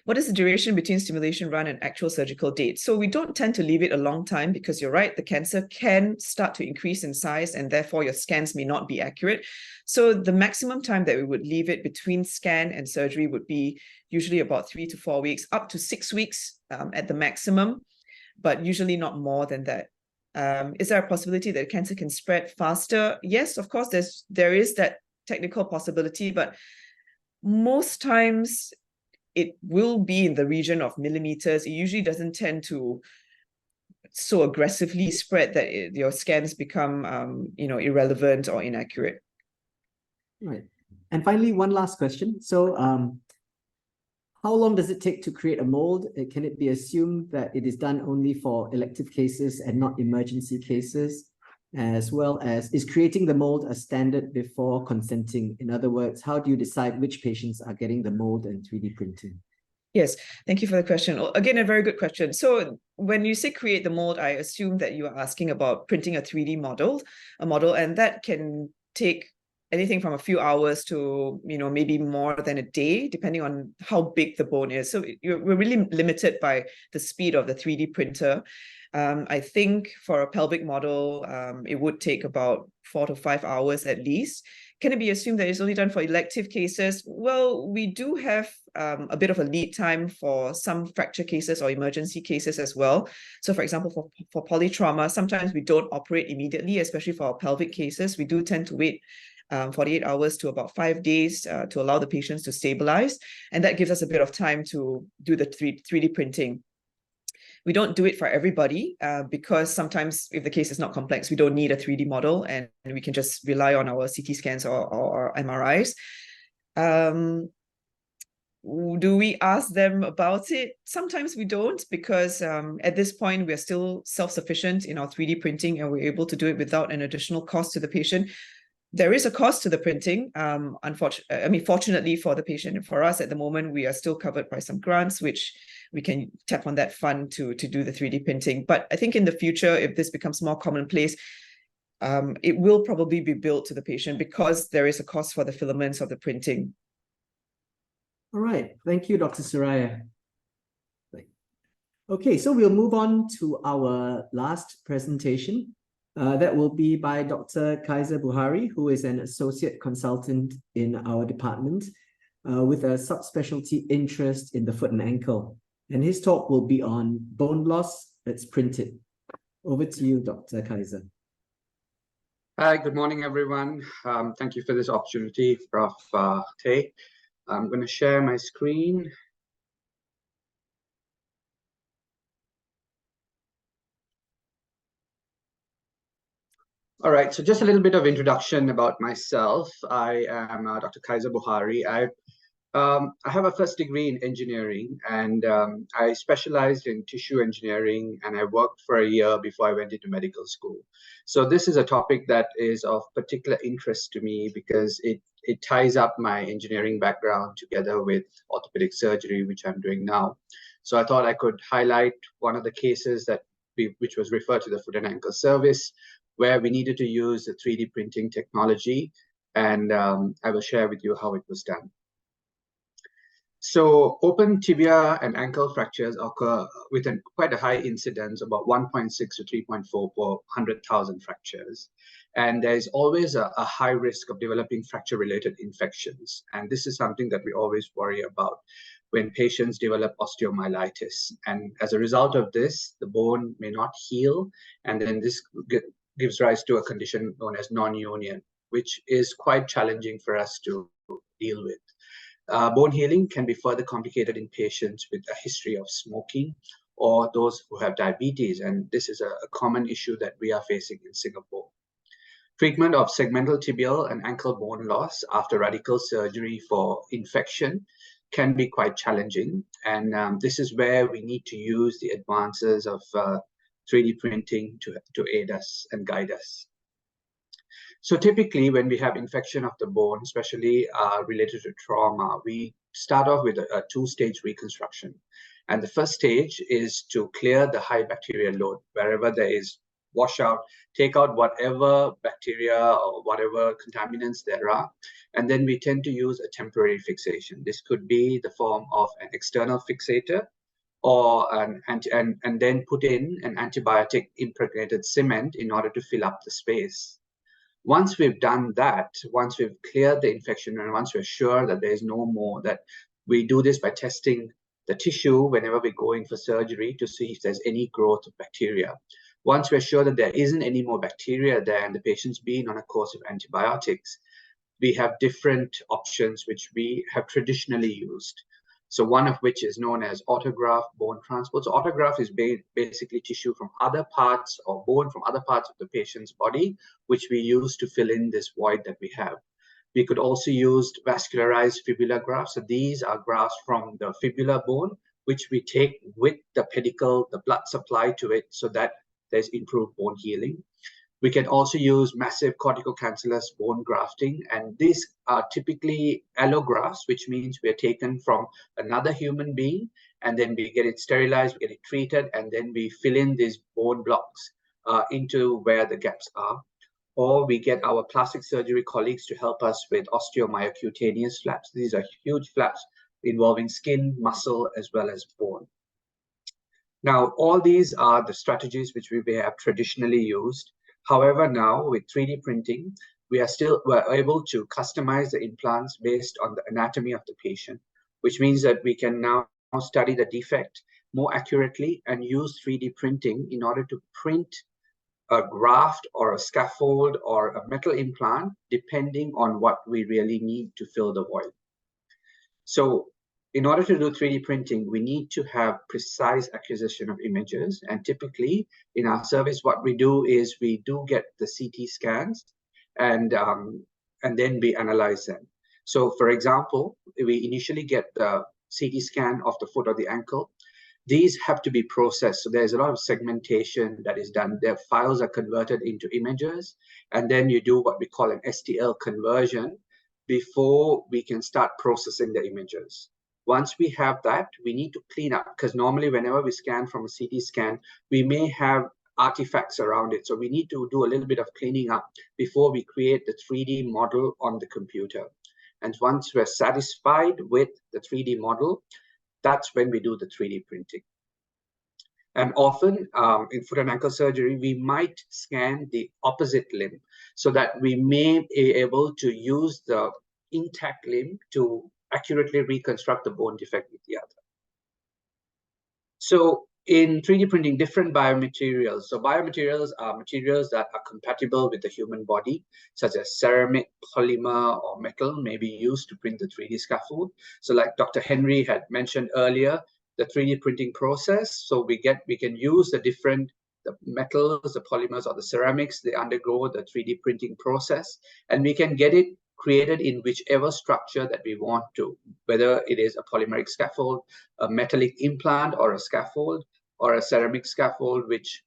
Speaker 4: What is the duration between stimulation run and actual surgical date? So we don't tend to leave it a long time because you're right, the cancer can start to increase in size and therefore your scans may not be accurate. So the maximum time that we would leave it between scan and surgery would be usually about 3 to 4 weeks, up to 6 weeks at the maximum, but usually not more than that. Is there a possibility that cancer can spread faster? Yes, of course, there is that technical possibility, but most times it will be in the region of millimeters. It usually doesn't tend to so aggressively spread that your scans become, irrelevant or inaccurate.
Speaker 3: Right. And finally, one last question. So how long does it take to create a mold? Can it be assumed that it is done only for elective cases and not emergency cases? As well as, is creating the mold a standard before consenting? In other words, how do you decide which patients are getting the mold and 3D printing?
Speaker 4: Yes, thank you for the question. Again, a very good question. So when you say create the mold, I assume that you are asking about printing a 3D model, and that can take anything from a few hours to, maybe more than a day, depending on how big the bone is. So we're really limited by the speed of the 3D printer. I think for a pelvic model, it would take about 4 to 5 hours at least. Can it be assumed that it's only done for elective cases? Well, we do have a bit of a lead time for some fracture cases or emergency cases as well. So for example, for polytrauma, sometimes we don't operate immediately, especially for our pelvic cases. We do tend to wait 48 hours to about 5 days to allow the patients to stabilize. And that gives us a bit of time to do the 3D printing. We don't do it for everybody because sometimes if the case is not complex, we don't need a 3D model and we can just rely on our CT scans or MRIs. Do we ask them about it? Sometimes we don't because at this point, we're still self-sufficient in our 3D printing and we're able to do it without an additional cost to the patient. There is a cost to the printing. Fortunately for the patient and for us at the moment, we are still covered by some grants, which we can tap on that fund to do the 3D printing. But I think in the future, if this becomes more commonplace, it will probably be billed to the patient because there is a cost for the filaments of the printing.
Speaker 3: All right. Thank you, Dr. Suraya. Okay, so we'll move on to our last presentation. That will be by Dr. Kaiser Buhari, who is an associate consultant in our department with a subspecialty interest in the foot and ankle. And his talk will be on bone loss that's printed. Over to you, Dr. Kaiser.
Speaker 1: Hi, good morning, everyone. Thank you for this opportunity, Prof. Tay. I'm going to share my screen. All right, so just a little bit of introduction about myself. I am Dr. Kaiser Buhari. I have a first degree in engineering, and I specialized in tissue engineering, and I worked for a year before I went into medical school. So this is a topic that is of particular interest to me because it ties up my engineering background together with orthopedic surgery, which I'm doing now. So I thought I could highlight one of the cases which was referred to the foot and ankle service, where we needed to use the 3D printing technology, and I will share with you how it was done. So open tibia and ankle fractures occur with quite a high incidence, about 1.6 to 3.4 per 100,000 fractures. And there's always a high risk of developing fracture-related infections. And this is something that we always worry about when patients develop osteomyelitis. And as a result of this, the bone may not heal, and then this gives rise to a condition known as non-union, which is quite challenging for us to deal with. Bone healing can be further complicated in patients with a history of smoking or those who have diabetes, and this is a common issue that we are facing in Singapore. Treatment of segmental tibial and ankle bone loss after radical surgery for infection can be quite challenging. And this is where we need to use the advances of 3D printing to aid us and guide us. So typically when we have infection of the bone, especially related to trauma, we start off with a two-stage reconstruction. And the first stage is to clear the high bacterial load. Wherever there is wash out, take out whatever bacteria or whatever contaminants there are. And then we tend to use a temporary fixation. This could be the form of an external fixator or and then put in an antibiotic impregnated cement in order to fill up the space. Once we've done that, once we've cleared the infection, and once we're sure that there is no more, that we do this by testing the tissue whenever we go in for surgery to see if there's any growth of bacteria. Once we're sure that there isn't any more bacteria there and the patient's been on a course of antibiotics, we have different options which we have traditionally used. So one of which is known as autograft bone transport. So autograft is basically tissue from other parts or bone from other parts of the patient's body, which we use to fill in this void that we have. We could also use vascularized fibula grafts. So these are grafts from the fibula bone, which we take with the pedicle, the blood supply to it, so that there's improved bone healing. We can also use massive corticocancellous bone grafting, and these are typically allografts, which means we are taken from another human being, and then we get it sterilized, we get it treated, and then we fill in these bone blocks into where the gaps are. Or we get our plastic surgery colleagues to help us with osteomyocutaneous flaps. These are huge flaps involving skin, muscle, as well as bone. Now, all these are the strategies which we have traditionally used. However, now with 3D printing, we're able to customize the implants based on the anatomy of the patient, which means that we can now study the defect more accurately and use 3D printing in order to print a graft or a scaffold or a metal implant, depending on what we really need to fill the void. So in order to do 3D printing, we need to have precise acquisition of images. And typically in our service, what we do is we do get the CT scans and then we analyze them. So for example, we initially get the CT scan of the foot or the ankle. These have to be processed. So there's a lot of segmentation that is done. Their files are converted into images, and then you do what we call an STL conversion before we can start processing the images. Once we have that, we need to clean up, because normally whenever we scan from a CT scan, we may have artifacts around it. So we need to do a little bit of cleaning up before we create the 3D model on the computer. And once we're satisfied with the 3D model, that's when we do the 3D printing. And often in foot and ankle surgery, we might scan the opposite limb so that we may be able to use the intact limb to accurately reconstruct the bone defect with the other. So in 3D printing, different biomaterials. So biomaterials are materials that are compatible with the human body, such as ceramic, polymer, or metal may be used to print the 3D scaffold. So like Dr. Henry had mentioned earlier, the 3D printing process. So we can use the metals, the polymers, or the ceramics. They undergo the 3D printing process, and we can get it created in whichever structure that we want to, whether it is a polymeric scaffold, a metallic implant, or a scaffold, or a ceramic scaffold, which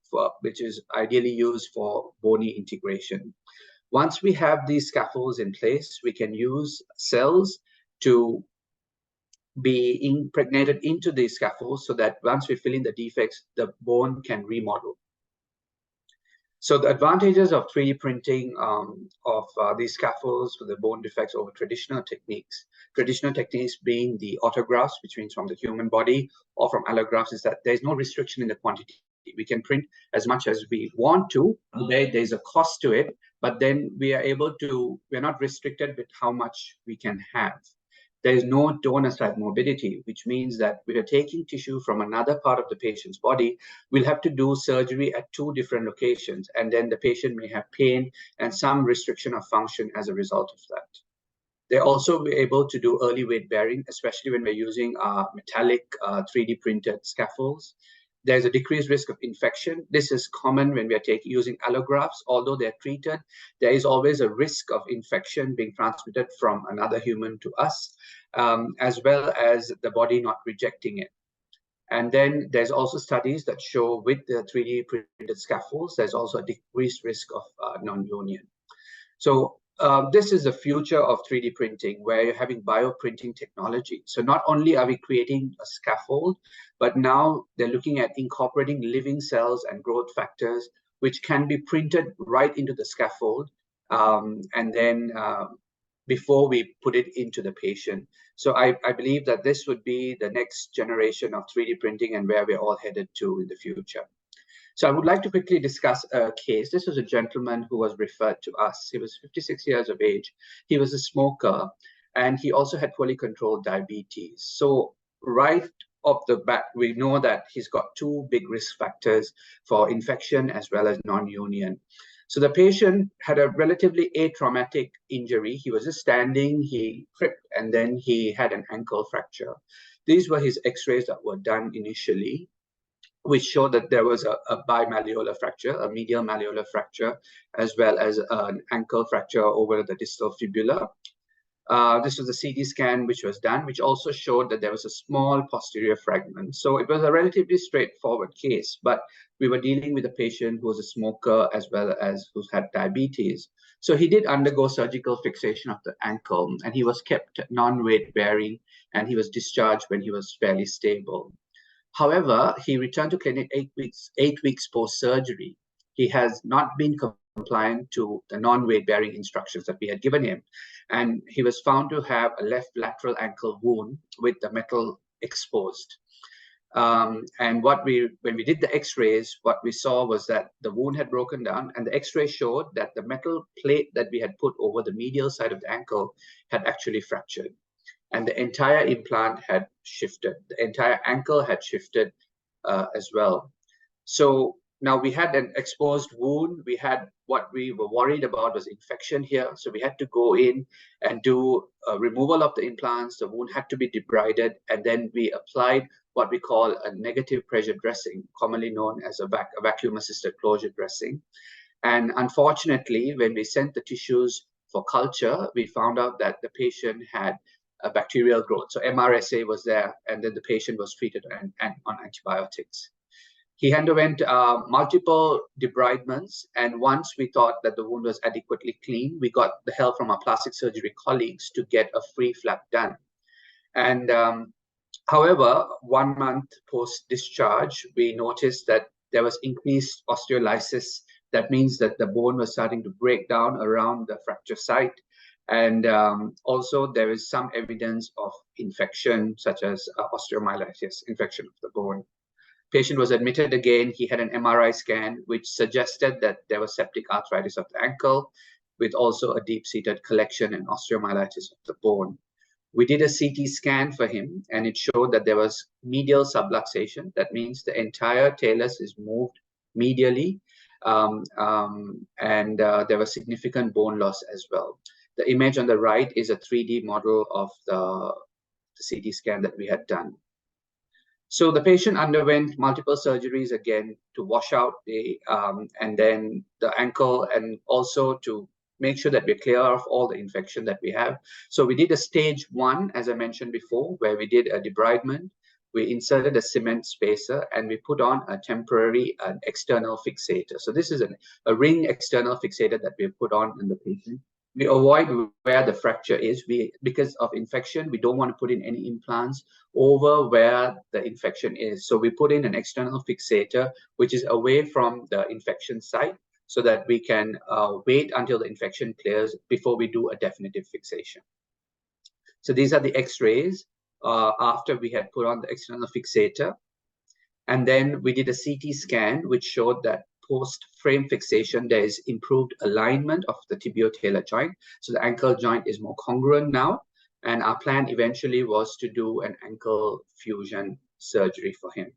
Speaker 1: is ideally used for bony integration. Once we have these scaffolds in place, we can use cells to be impregnated into these scaffolds so that once we fill in the defects, the bone can remodel. So the advantages of 3D printing of these scaffolds for the bone defects over traditional techniques being the autografts, which means from the human body, or from allografts, is that there's no restriction in the quantity. We can print as much as we want to. There's a cost to it, but then we're not restricted with how much we can have. There is no donor site morbidity, which means that we are taking tissue from another part of the patient's body. We'll have to do surgery at 2 different locations, and then the patient may have pain and some restriction of function as a result of that. They're also able to do early weight bearing, especially when we're using metallic 3D printed scaffolds. there's a decreased risk of infection. This is common when we are using allografts. Although they're treated, there is always a risk of infection being transmitted from another human to us, as well as the body not rejecting it. And then there's also studies that show with the 3D printed scaffolds, there's also a decreased risk of non-union. So this is the future of 3D printing, where you're having bioprinting technology. So not only are we creating a scaffold, but now they're looking at incorporating living cells and growth factors, which can be printed right into the scaffold, and then before we put it into the patient. So I believe that this would be the next generation of 3D printing and where we're all headed to in the future. So I would like to quickly discuss a case. This was a gentleman who was referred to us. He was 56 years of age. He was a smoker, and he also had poorly controlled diabetes. So right off the bat, we know that he's got two big risk factors for infection as well as non-union. So the patient had a relatively atraumatic injury. He was just standing, he tripped, and then he had an ankle fracture. These were his x-rays that were done initially, which showed that there was a bimalleolar fracture, a medial malleolar fracture, as well as an ankle fracture over the distal fibula. This was a CT scan which was done, which also showed that there was a small posterior fragment. So it was a relatively straightforward case, but we were dealing with a patient who was a smoker as well as who had diabetes. So he did undergo surgical fixation of the ankle, and he was kept non-weight bearing, and he was discharged when he was fairly stable. However, he returned to clinic 8 weeks post-surgery. He has not been compliant to the non-weight bearing instructions that we had given him. And he was found to have a left lateral ankle wound with the metal exposed. And when we did the x-rays, what we saw was that the wound had broken down, and the x-ray showed that the metal plate that we had put over the medial side of the ankle had actually fractured. And the entire implant had shifted. The entire ankle had shifted as well. So now we had an exposed wound. We had what we were worried about was infection here. So we had to go in and do a removal of the implants. The wound had to be debrided. And then we applied what we call a negative pressure dressing, commonly known as a vacuum-assisted closure dressing. And unfortunately, when we sent the tissues for culture, we found out that the patient had a bacterial growth. So MRSA was there, and then the patient was treated on antibiotics. He underwent multiple debridements, and once we thought that the wound was adequately clean, we got the help from our plastic surgery colleagues to get a free flap done. And however, 1 month post-discharge, we noticed that there was increased osteolysis. That means that the bone was starting to break down around the fracture site. And also there is some evidence of infection, such as osteomyelitis, infection of the bone. Patient was admitted again. He had an MRI scan, which suggested that there was septic arthritis of the ankle, with also a deep-seated collection and osteomyelitis of the bone. We did a CT scan for him, and it showed that there was medial subluxation. That means the entire talus is moved medially, and there was significant bone loss as well. The image on the right is a 3D model of the CT scan that we had done. So the patient underwent multiple surgeries again to wash out and then the ankle, and also to make sure that we're clear of all the infection that we have. So we did a stage 1, as I mentioned before, where we did a debridement. We inserted a cement spacer, and we put on a temporary external fixator. So this is a ring external fixator that we put on in the patient. We avoid where the fracture is. Because of infection, we don't want to put in any implants over where the infection is. So we put in an external fixator, which is away from the infection site, so that we can wait until the infection clears before we do a definitive fixation. So these are the x-rays after we had put on the external fixator. And then we did a CT scan, which showed that post-frame fixation, there is improved alignment of the tibio-talar joint. So the ankle joint is more congruent now. And our plan eventually was to do an ankle fusion surgery for him.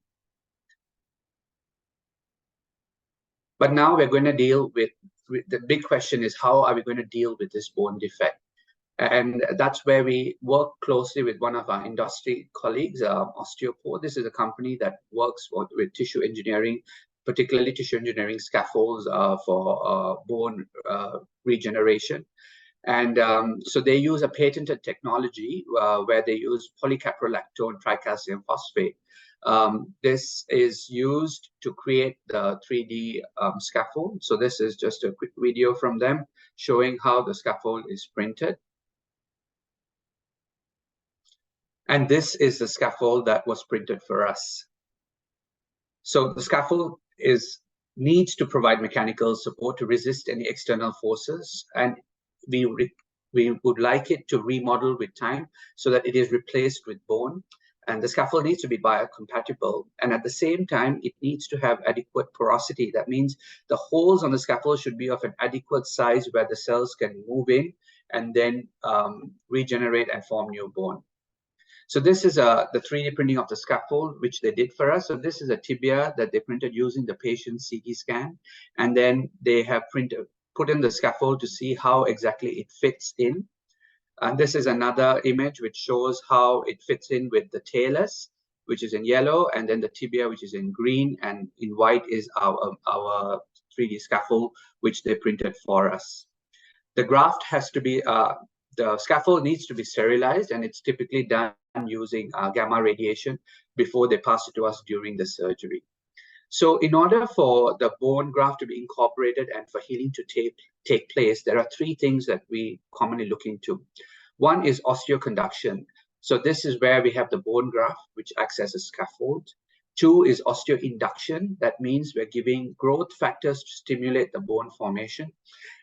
Speaker 1: But now we're going to deal with the big question is, how are we going to deal with this bone defect? And that's where we work closely with one of our industry colleagues, Osteoport. This is a company that works with tissue engineering, particularly tissue engineering scaffolds for bone regeneration. And so they use a patented technology where they use polycaprolactone tricalcium phosphate. This is used to create the 3D scaffold. So this is just a quick video from them showing how the scaffold is printed. And this is the scaffold that was printed for us. So the scaffold needs to provide mechanical support to resist any external forces, and we would like it to remodel with time so that it is replaced with bone. And the scaffold needs to be biocompatible, and at the same time, it needs to have adequate porosity. That means the holes on the scaffold should be of an adequate size where the cells can move in and then regenerate and form new bone. So this is the 3D printing of the scaffold, which they did for us. So this is a tibia that they printed using the patient's CT scan. And then they have put in the scaffold to see how exactly it fits in. And this is another image which shows how it fits in with the talus, which is in yellow, and then the tibia, which is in green, and in white is our 3D scaffold, which they printed for us. The graft has to be, the scaffold needs to be sterilized, and it's typically done using gamma radiation before they pass it to us during the surgery. So in order for the bone graft to be incorporated and for healing to take place, there are three things that we commonly look into. One is osteoconduction. So this is where we have the bone graft, which acts as a scaffold. Two is osteoinduction. That means we're giving growth factors to stimulate the bone formation.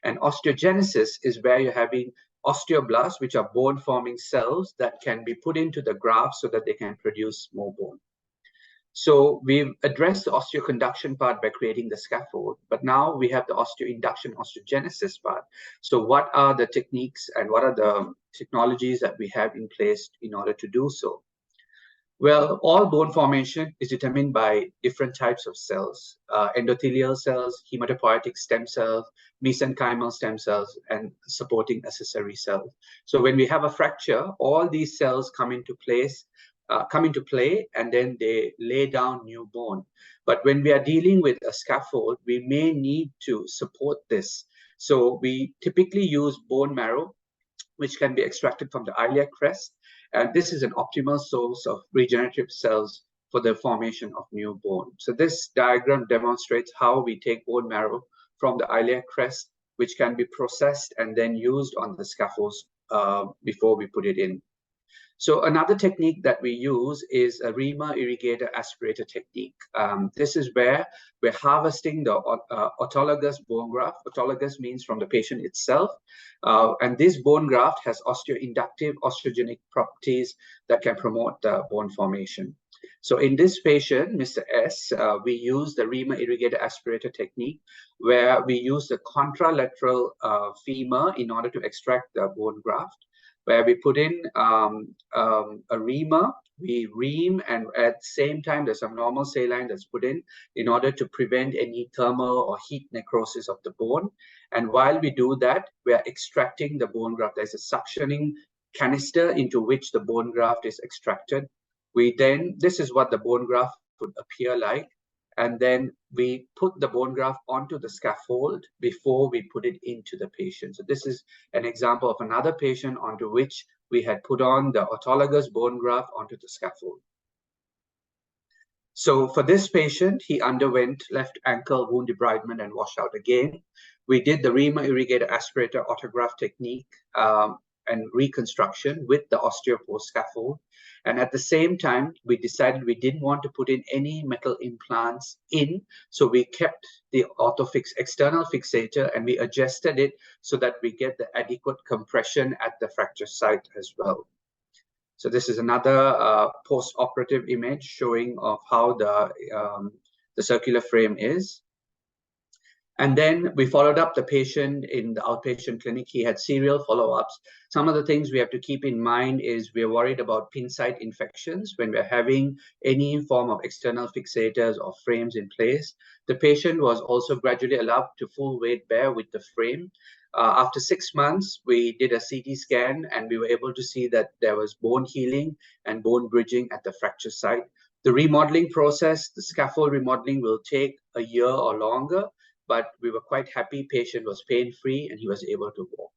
Speaker 1: And osteogenesis is where you're having osteoblasts, which are bone-forming cells that can be put into the graft so that they can produce more bone. So we've addressed the osteoconduction part by creating the scaffold, but now we have the osteoinduction, osteogenesis part. So what are the techniques and what are the technologies that we have in place in order to do so? Well, all bone formation is determined by different types of cells, endothelial cells, hematopoietic stem cells, mesenchymal stem cells, and supporting accessory cells. So when we have a fracture, all these cells come into play, and then they lay down new bone. But when we are dealing with a scaffold, we may need to support this. So we typically use bone marrow, which can be extracted from the iliac crest. And this is an optimal source of regenerative cells for the formation of new bone. So this diagram demonstrates how we take bone marrow from the iliac crest, which can be processed and then used on the scaffolds before we put it in. So another technique that we use is a reamer irrigator aspirator technique. This is where we're harvesting the autologous bone graft. Autologous means from the patient itself. And this bone graft has osteoinductive, osteogenic properties that can promote the bone formation. So in this patient, Mr. S, we use the reamer irrigator aspirator technique, where we use the contralateral femur in order to extract the bone graft, where we put in a reamer, we ream, and at the same time, there's some normal saline that's put in order to prevent any thermal or heat necrosis of the bone. And while we do that, we are extracting the bone graft. There's a suctioning canister into which the bone graft is extracted. This is what the bone graft would appear like. And then we put the bone graft onto the scaffold before we put it into the patient. So this is an example of another patient onto which we had put on the autologous bone graft onto the scaffold. So for this patient, he underwent left ankle wound debridement and washout again. We did the reamer irrigator aspirator autograft technique and reconstruction with the Osteoport scaffold. And at the same time, we decided we didn't want to put in any metal implants in. So we kept the orthofix external fixator and we adjusted it so that we get the adequate compression at the fracture site as well. So this is another post-operative image showing of how the circular frame is. And then we followed up the patient in the outpatient clinic. He had serial follow-ups. Some of the things we have to keep in mind is we're worried about pin site infections when we're having any form of external fixators or frames in place. The patient was also gradually allowed to full weight bear with the frame. After 6 months, we did a CT scan and we were able to see that there was bone healing and bone bridging at the fracture site. The remodeling process, the scaffold remodeling, will take a year or longer, but we were quite happy. Patient was pain-free and he was able to walk.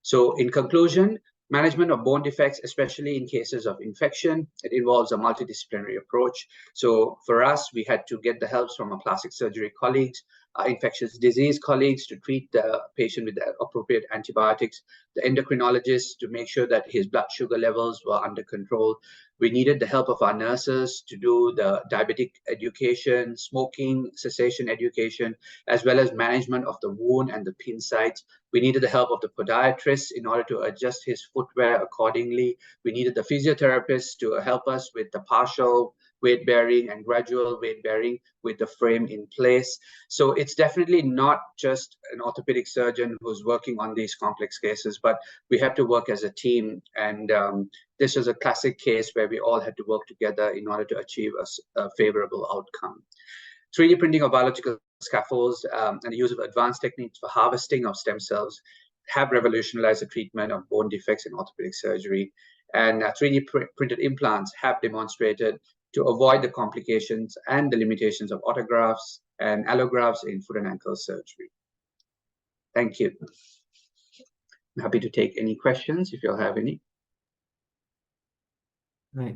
Speaker 1: So in conclusion, management of bone defects, especially in cases of infection, it involves a multidisciplinary approach. So for us, we had to get the help from our plastic surgery colleagues, our infectious disease colleagues to treat the patient with the appropriate antibiotics, the endocrinologist to make sure that his blood sugar levels were under control. We needed the help of our nurses to do the diabetic education, smoking cessation education, as well as management of the wound and the pin sites. We needed the help of the podiatrist in order to adjust his footwear accordingly. We needed the physiotherapist to help us with the partial weight bearing and gradual weight bearing with the frame in place. So it's definitely not just an orthopedic surgeon who's working on these complex cases, but we have to work as a team. And this was a classic case where we all had to work together in order to achieve a favorable outcome. 3D printing of biological scaffolds and the use of advanced techniques for harvesting of stem cells have revolutionized the treatment of bone defects in orthopedic surgery. And 3D printed implants have demonstrated to avoid the complications and the limitations of autografts and allografts in foot and ankle surgery. Thank you. I'm happy to take any questions if you'll have any.
Speaker 3: Right.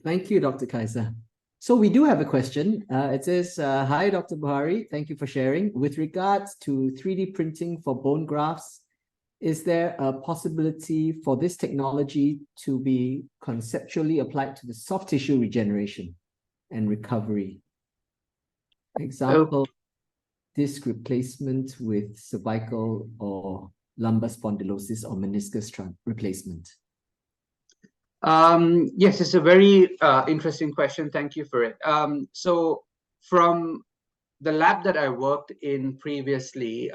Speaker 3: Thank you, Dr. Kaiser. So we do have a question. It says, hi, Dr. Buhari. Thank you for sharing. With regards to 3D printing for bone grafts, is there a possibility for this technology to be conceptually applied to the soft tissue regeneration and recovery? Example, disc replacement with cervical or lumbar spondylosis or meniscus replacement.
Speaker 1: Yes, it's a very interesting question. Thank you for it. So from the lab that I worked in previously,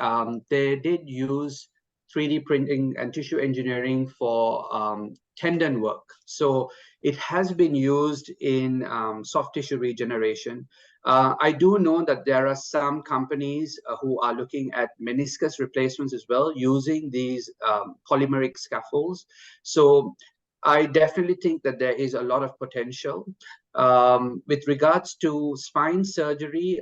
Speaker 1: they did use 3D printing and tissue engineering for tendon work. So it has been used in soft tissue regeneration. I do know that there are some companies who are looking at meniscus replacements as well, using these polymeric scaffolds. So I definitely think that there is a lot of potential. With regards to spine surgery,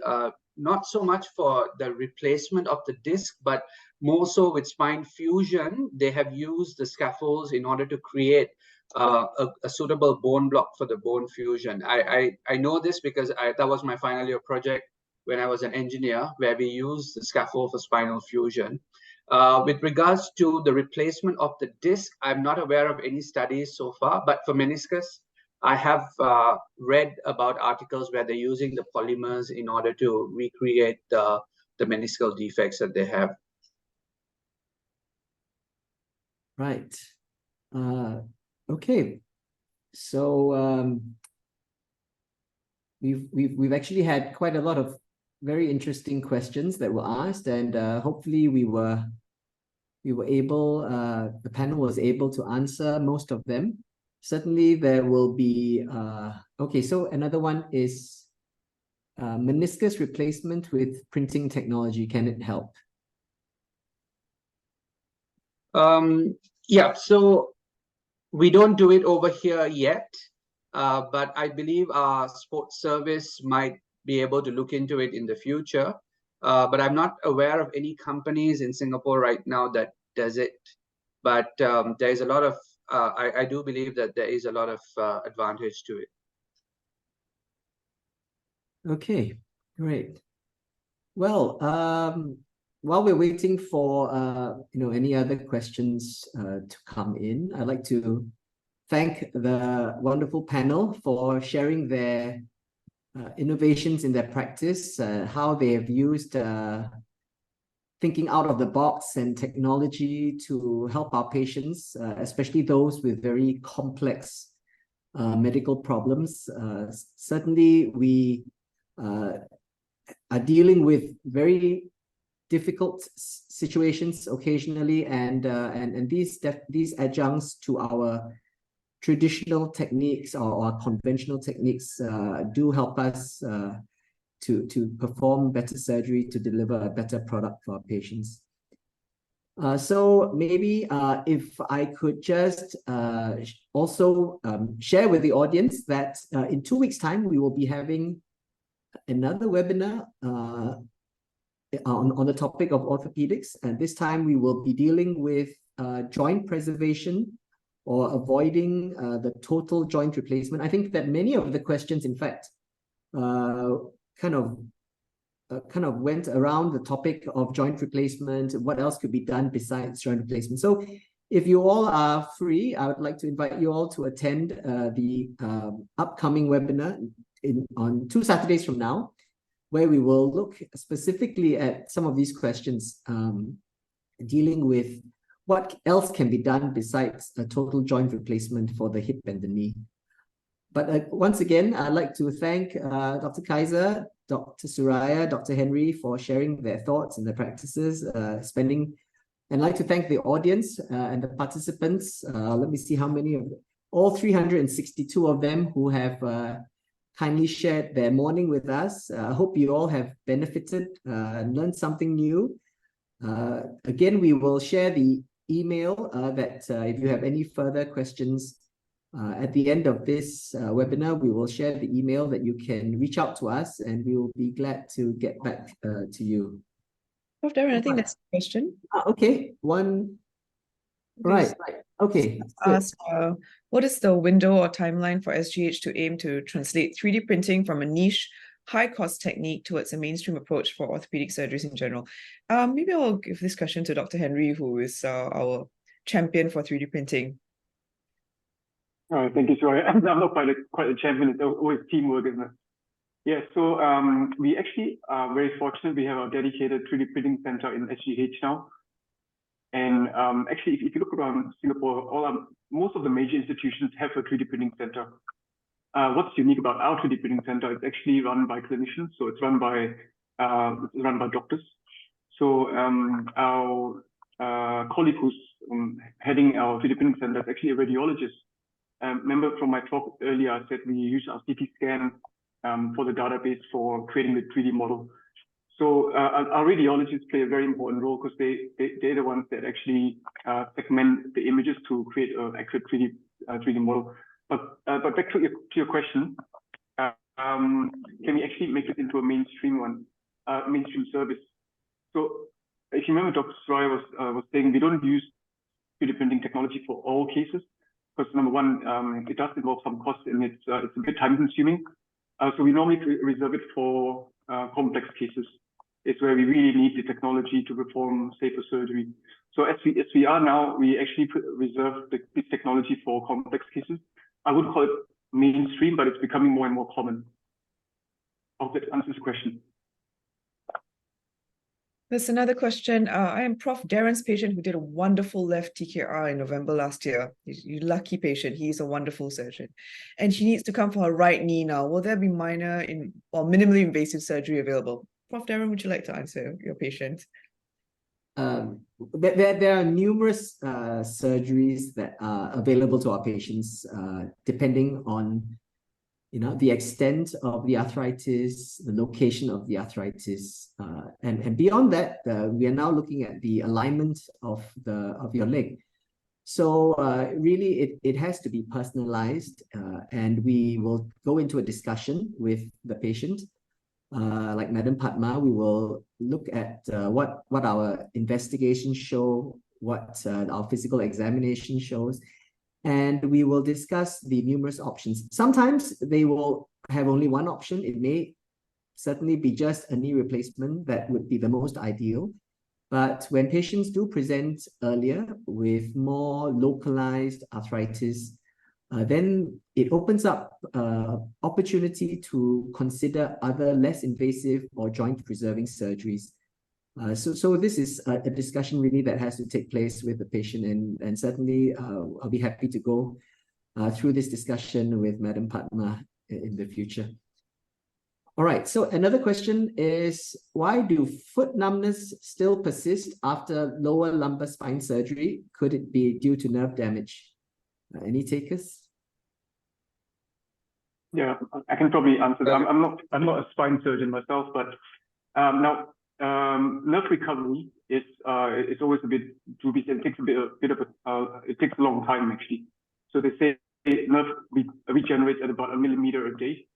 Speaker 1: not so much for the replacement of the disc, but more so with spine fusion, they have used the scaffolds in order to create a suitable bone block for the bone fusion. I know this because that was my final year project when I was an engineer, where we used the scaffold for spinal fusion. With regards to the replacement of the disc, I'm not aware of any studies so far, but for meniscus, I have read about articles where they're using the polymers in order to recreate the meniscal defects that they have.
Speaker 3: Right. Okay. So we've actually had quite a lot of very interesting questions that were asked, and hopefully we were able, the panel was able to answer most of them. Certainly there will be, okay, so another one is meniscus replacement with printing technology. Can it help?
Speaker 1: Yeah, so we don't do it over here yet, but I believe our sports service might be able to look into it in the future. But I'm not aware of any companies in Singapore right now that does it. But there is a lot of, I do believe that there is a lot of advantage to it.
Speaker 3: Okay, great. Well, while we're waiting for any other questions to come in, I'd like to thank the wonderful panel for sharing their innovations in their practice, how they have used thinking out of the box and technology to help our patients, especially those with very complex medical problems. Certainly, we are dealing with very difficult situations occasionally, and these adjuncts to our traditional techniques or conventional techniques do help us to perform better surgery, to deliver a better product for our patients. So maybe if I could just also share with the audience that in 2 weeks' time, we will be having another webinar on the topic of orthopedics. And this time we will be dealing with joint preservation or avoiding the total joint replacement. I think that many of the questions, in fact, kind of went around the topic of joint replacement. What else could be done besides joint replacement? So if you all are free, I would like to invite you all to attend the upcoming webinar on 2 Saturdays from now, where we will look specifically at some of these questions, dealing with what else can be done besides a total joint replacement for the hip and the knee. But once again, I'd like to thank Dr. Kaiser, Dr. Suraya, Dr. Henry for sharing their thoughts and their practices, and I'd like to thank the audience and the participants. Let me see how many of all 362 of them who have kindly shared their morning with us. I hope you all have benefited and learned something new. Again, we will share the email that if you have any further questions, at the end of this webinar, we will share the email that you can reach out to us, and we will be glad to get back to you.
Speaker 4: Prof. Darren, I think that's the question.
Speaker 3: Okay, one. Right. Okay.
Speaker 4: Ask, what is the window or timeline for SGH to aim to translate 3D printing from a niche, high-cost technique towards a mainstream approach for orthopedic surgeries in general? Maybe I'll give this question to Dr. Henry, who is our champion for 3D printing.
Speaker 2: All right, thank you, Suraya. I'm not quite a champion. It's always teamwork, isn't it? Yeah, so we actually are very fortunate. We have a dedicated 3D printing center in SGH now. And actually, if you look around Singapore, most of the major institutions have a 3D printing center. What's unique about our 3D printing center? It's actually run by clinicians, so it's run by doctors. So our colleague who's heading our 3D printing center is actually a radiologist. Remember from my talk earlier, I said we use our CT scan for the database for creating the 3D model. So our radiologists play a very important role because they're the ones that actually segment the images to create an accurate 3D model. But back to your question, can we actually make it into a mainstream service? So if you remember, Dr. Suraya was saying we don't use 3D printing technology for all cases. Because number one, it does involve some cost and it's a bit time consuming. So we normally reserve it for complex cases. It's where we really need the technology to perform safer surgery. So as we are now, we actually reserve this technology for complex cases. I would call it mainstream, but it's becoming more and more common. I hope that answers the question.
Speaker 4: There's another question. I am Prof. Darren's patient who did a wonderful left TKR in November last year. He's a lucky patient. He's a wonderful surgeon. And she needs to come for her right knee now. Will there be minor or minimally invasive surgery available? Prof. Darren, would you like to answer your patient?
Speaker 3: There are numerous surgeries that are available to our patients, depending on the extent of the arthritis, the location of the arthritis, and beyond that, we are now looking at the alignment of your leg. So really, it has to be personalized, and we will go into a discussion with the patient. Like Madam Padma, we will look at what our investigations show, what our physical examination shows, and we will discuss the numerous options. Sometimes they will have only one option. It may certainly be just a knee replacement that would be the most ideal. But when patients do present earlier with more localized arthritis, then it opens up opportunity to consider other less invasive or joint preserving surgeries. So this is a discussion really that has to take place with the patient, and certainly I'll be happy to go through this discussion with Madam Padma in the future. All right, so another question is, why do foot numbness still persist after lower lumbar spine surgery? Could it be due to nerve damage? Any takers?
Speaker 2: Yeah, I can probably answer that. I'm not a spine surgeon myself, but now nerve recovery it's always a bit dubious and takes it takes a long time actually. So they say nerve regenerates at about 1 millimeter a day.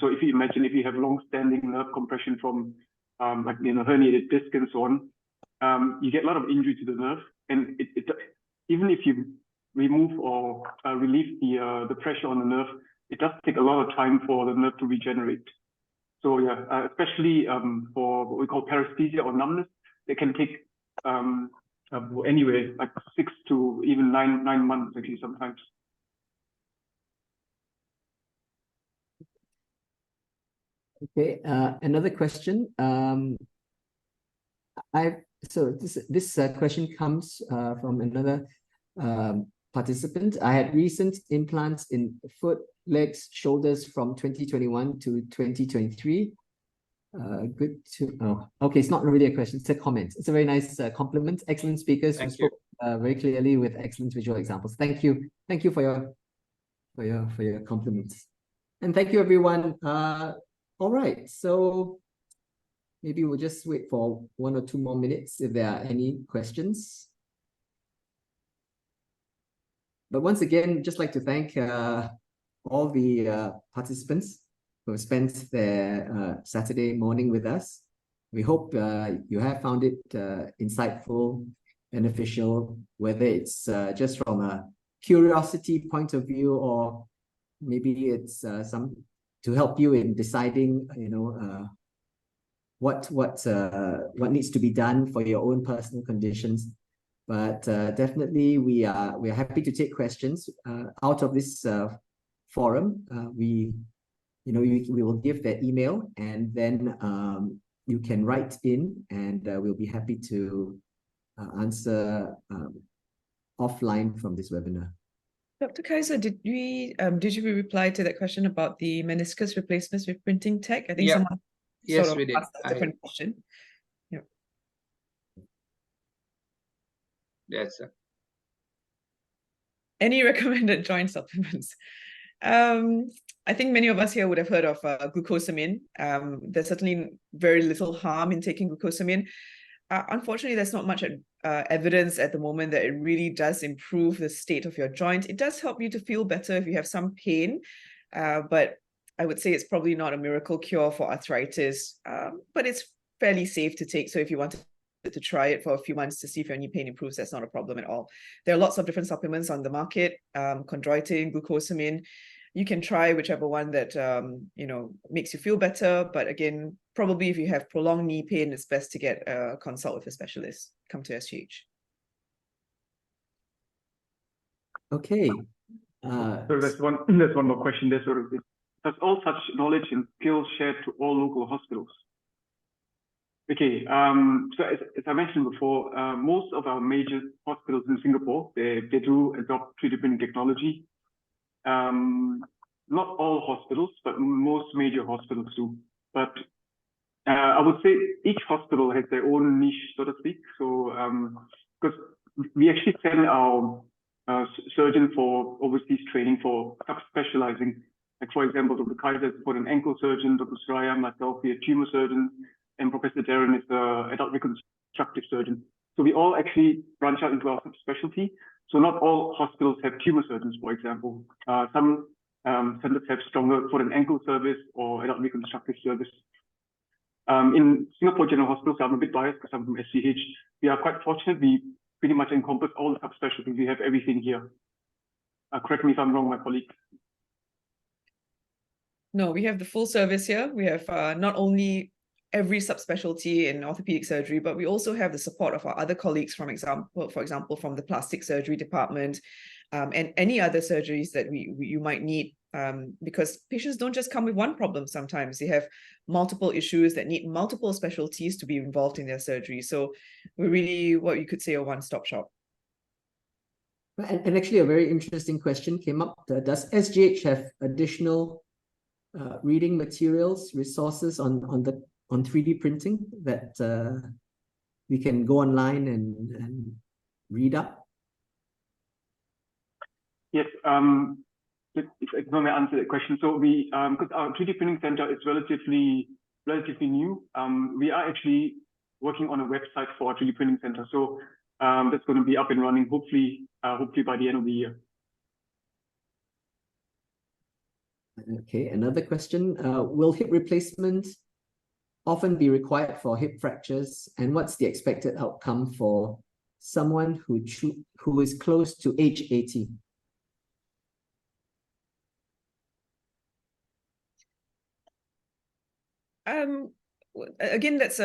Speaker 2: So if you imagine if you have long-standing nerve compression from like herniated disc and so on, you get a lot of injury to the nerve, and even if you remove or relieve the pressure on the nerve, it does take a lot of time for the nerve to regenerate. So yeah, especially for what we call paresthesia or numbness, it can take anywhere like 6 to even 9 months actually sometimes.
Speaker 3: Okay, another question. So this question comes from another participant. I had recent implants in foot, legs, shoulders from 2021 to 2023. Good to okay, it's not really a question, it's a comment. It's a very nice compliment. Excellent speakers who spoke very clearly with excellent visual examples. Thank you for your compliments, and thank you everyone. All right, so maybe we'll just wait for 1 or 2 more minutes if there are any questions. But once again, just like to thank all the participants who have spent their Saturday morning with us. We hope you have found it insightful, beneficial, whether it's just from a curiosity point of view, or maybe it's some to help you in deciding, what needs to be done for your own personal conditions. But definitely, we are happy to take questions out of this forum. We will give their email, and then you can write in, and we'll be happy to answer offline from this webinar.
Speaker 4: Dr. Kaiser, did you reply to that question about the meniscus replacements with printing tech? I think someone
Speaker 1: yes, we did.
Speaker 4: asked a different question. Yeah.
Speaker 1: Yes, sir.
Speaker 4: Any recommended joint supplements? I think many of us here would have heard of glucosamine. There's certainly very little harm in taking glucosamine. Unfortunately, there's not much evidence at the moment that it really does improve the state of your joint. It does help you to feel better if you have some pain, but I would say it's probably not a miracle cure for arthritis, but it's fairly safe to take. So if you wanted to try it for a few months to see if your knee pain improves, that's not a problem at all. There are lots of different supplements on the market, chondroitin, glucosamine. You can try whichever one that makes you feel better. But again, probably if you have prolonged knee pain, it's best to get a consult with a specialist. Come to SGH.
Speaker 3: Okay.
Speaker 2: So there's one more question there. Sort of, does all such knowledge and skills shared to all local hospitals? Okay. So as I mentioned before, most of our major hospitals in Singapore, they do adopt 3D printing technology. Not all hospitals, but most major hospitals do. But I would say each hospital has their own niche, so to speak. So because we actually send our surgeon for overseas training for subspecializing. Like for example, Dr. Kaiser is for an ankle surgeon, Dr. Suraya, myself, we are tumor surgeons, and Professor Darren is an adult reconstructive surgeon. So we all actually branch out into our subspecialty. So not all hospitals have tumor surgeons, for example. Some centers have stronger foot and ankle service or adult reconstructive service. In Singapore General Hospital, so I'm a bit biased because I'm from SGH, we are quite fortunate. We pretty much encompass all the subspecialties. We have everything here. Correct me if I'm wrong, my colleague.
Speaker 4: No, we have the full service here. We have not only every subspecialty in orthopedic surgery, but we also have the support of our other colleagues, for example, from the plastic surgery department, and any other surgeries that you might need, because patients don't just come with one problem. Sometimes they have multiple issues that need multiple specialties to be involved in their surgery. So we're really what you could say a one-stop shop.
Speaker 3: And actually a very interesting question came up. Does SGH have additional reading materials, resources on 3D printing that we can go online and read up? Yes,
Speaker 2: if I may answer that question. So we, because our 3D printing center is relatively new, we are actually working on a website for our 3D printing center. So that's going to be up and running, hopefully by the end of the year.
Speaker 3: Okay, another question. Will hip replacement often be required for hip fractures? And what's the expected outcome for someone who is close to age 80?
Speaker 4: Again, that's